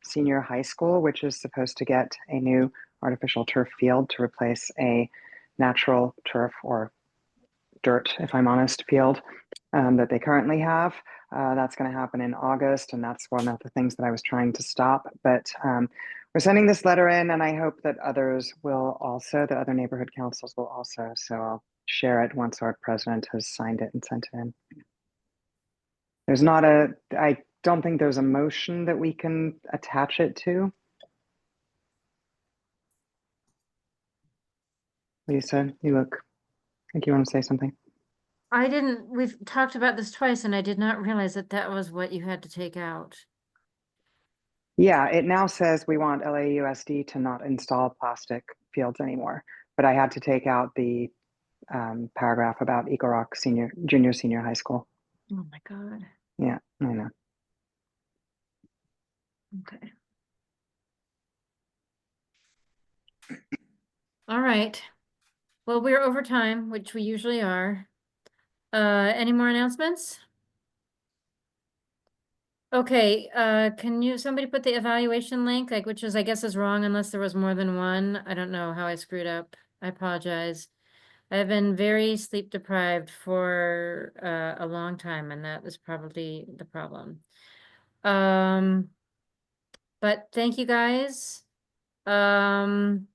Senior High School, which is supposed to get a new artificial turf field to replace a natural turf or dirt, if I'm honest, field that they currently have. That's going to happen in August, and that's one of the things that I was trying to stop. But we're sending this letter in, and I hope that others will also, the other neighborhood councils will also. So I'll share it once our president has signed it and sent it in. I don't think there's a motion that we can attach it to. Lisa, you look like you want to say something. We've talked about this twice, and I did not realize that was what you had to take out. Yeah, it now says we want LAUSD to not install plastic fields anymore, but I had to take out the paragraph about Eagle Rock Junior Senior High School. Oh my God. Yeah, I know. Okay. All right. Well, we're over time, which we usually are. Any more announcements? Okay, can somebody put the evaluation link, which I guess is wrong unless there was more than one. I don't know how I screwed up. I apologize. I've been very sleep deprived for a long time, and that is probably the problem. But thank you guys. And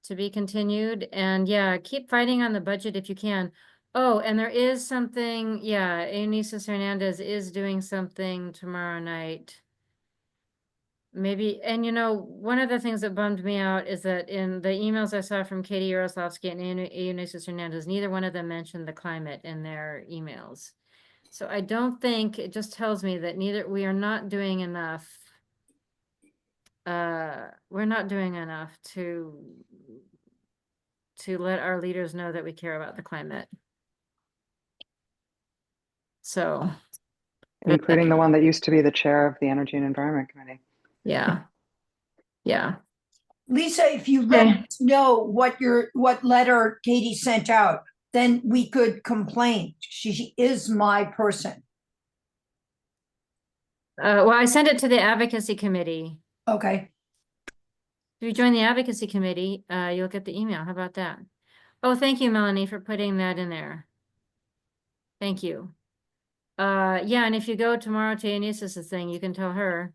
to be continued. And yeah, keep fighting on the budget if you can. Oh, and there is something, yeah, Eunices Hernandez is doing something tomorrow night. Maybe, and one of the things that bummed me out is that in the emails I saw from Katie Yaroslavsky and Eunices Hernandez, neither one of them mentioned the climate in their emails. So I don't think, it just tells me that we are not doing enough. We're not doing enough to let our leaders know that we care about the climate. So, including the one that used to be the chair of the Energy and Environment Committee. Yeah. Yeah. Lisa, if you let us know what letter Katie sent out, then we could complain. She is my person. Well, I sent it to the advocacy committee. Okay. If you join the advocacy committee, you'll get the email. How about that? Oh, thank you, Melanie, for putting that in there. Thank you. Yeah, and if you go tomorrow to Anissa's thing, you can tell her.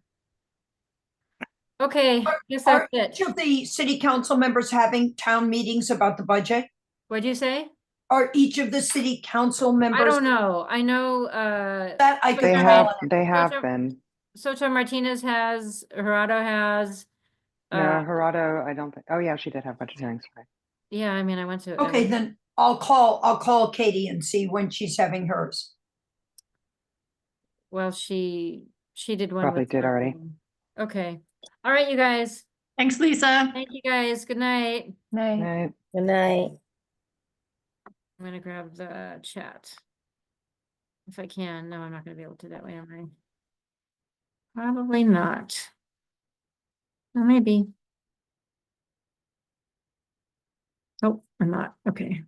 Okay, guess that's Are it. each of the city council members having town meetings about the budget? What'd you say? Are each of the city council members? I don't know. I know, That I could They call have Soto- been. Soto Martinez has, Gerardo has. No, Gerardo, I don't think. Oh yeah, she did have budget hearings. Right. Yeah, I mean, I went to. Okay, then I'll call Katie and see when she's having hers. Well, she did one. Probably with did already. Martin. Okay. All right, you guys. Thanks, Lisa. Thank you guys. Good night. Right. Good night. I'm gonna grab the chat. If I can. No, I'm not gonna be able to that way, am I? Probably not. Well, maybe. Oh, I'm not. Okay.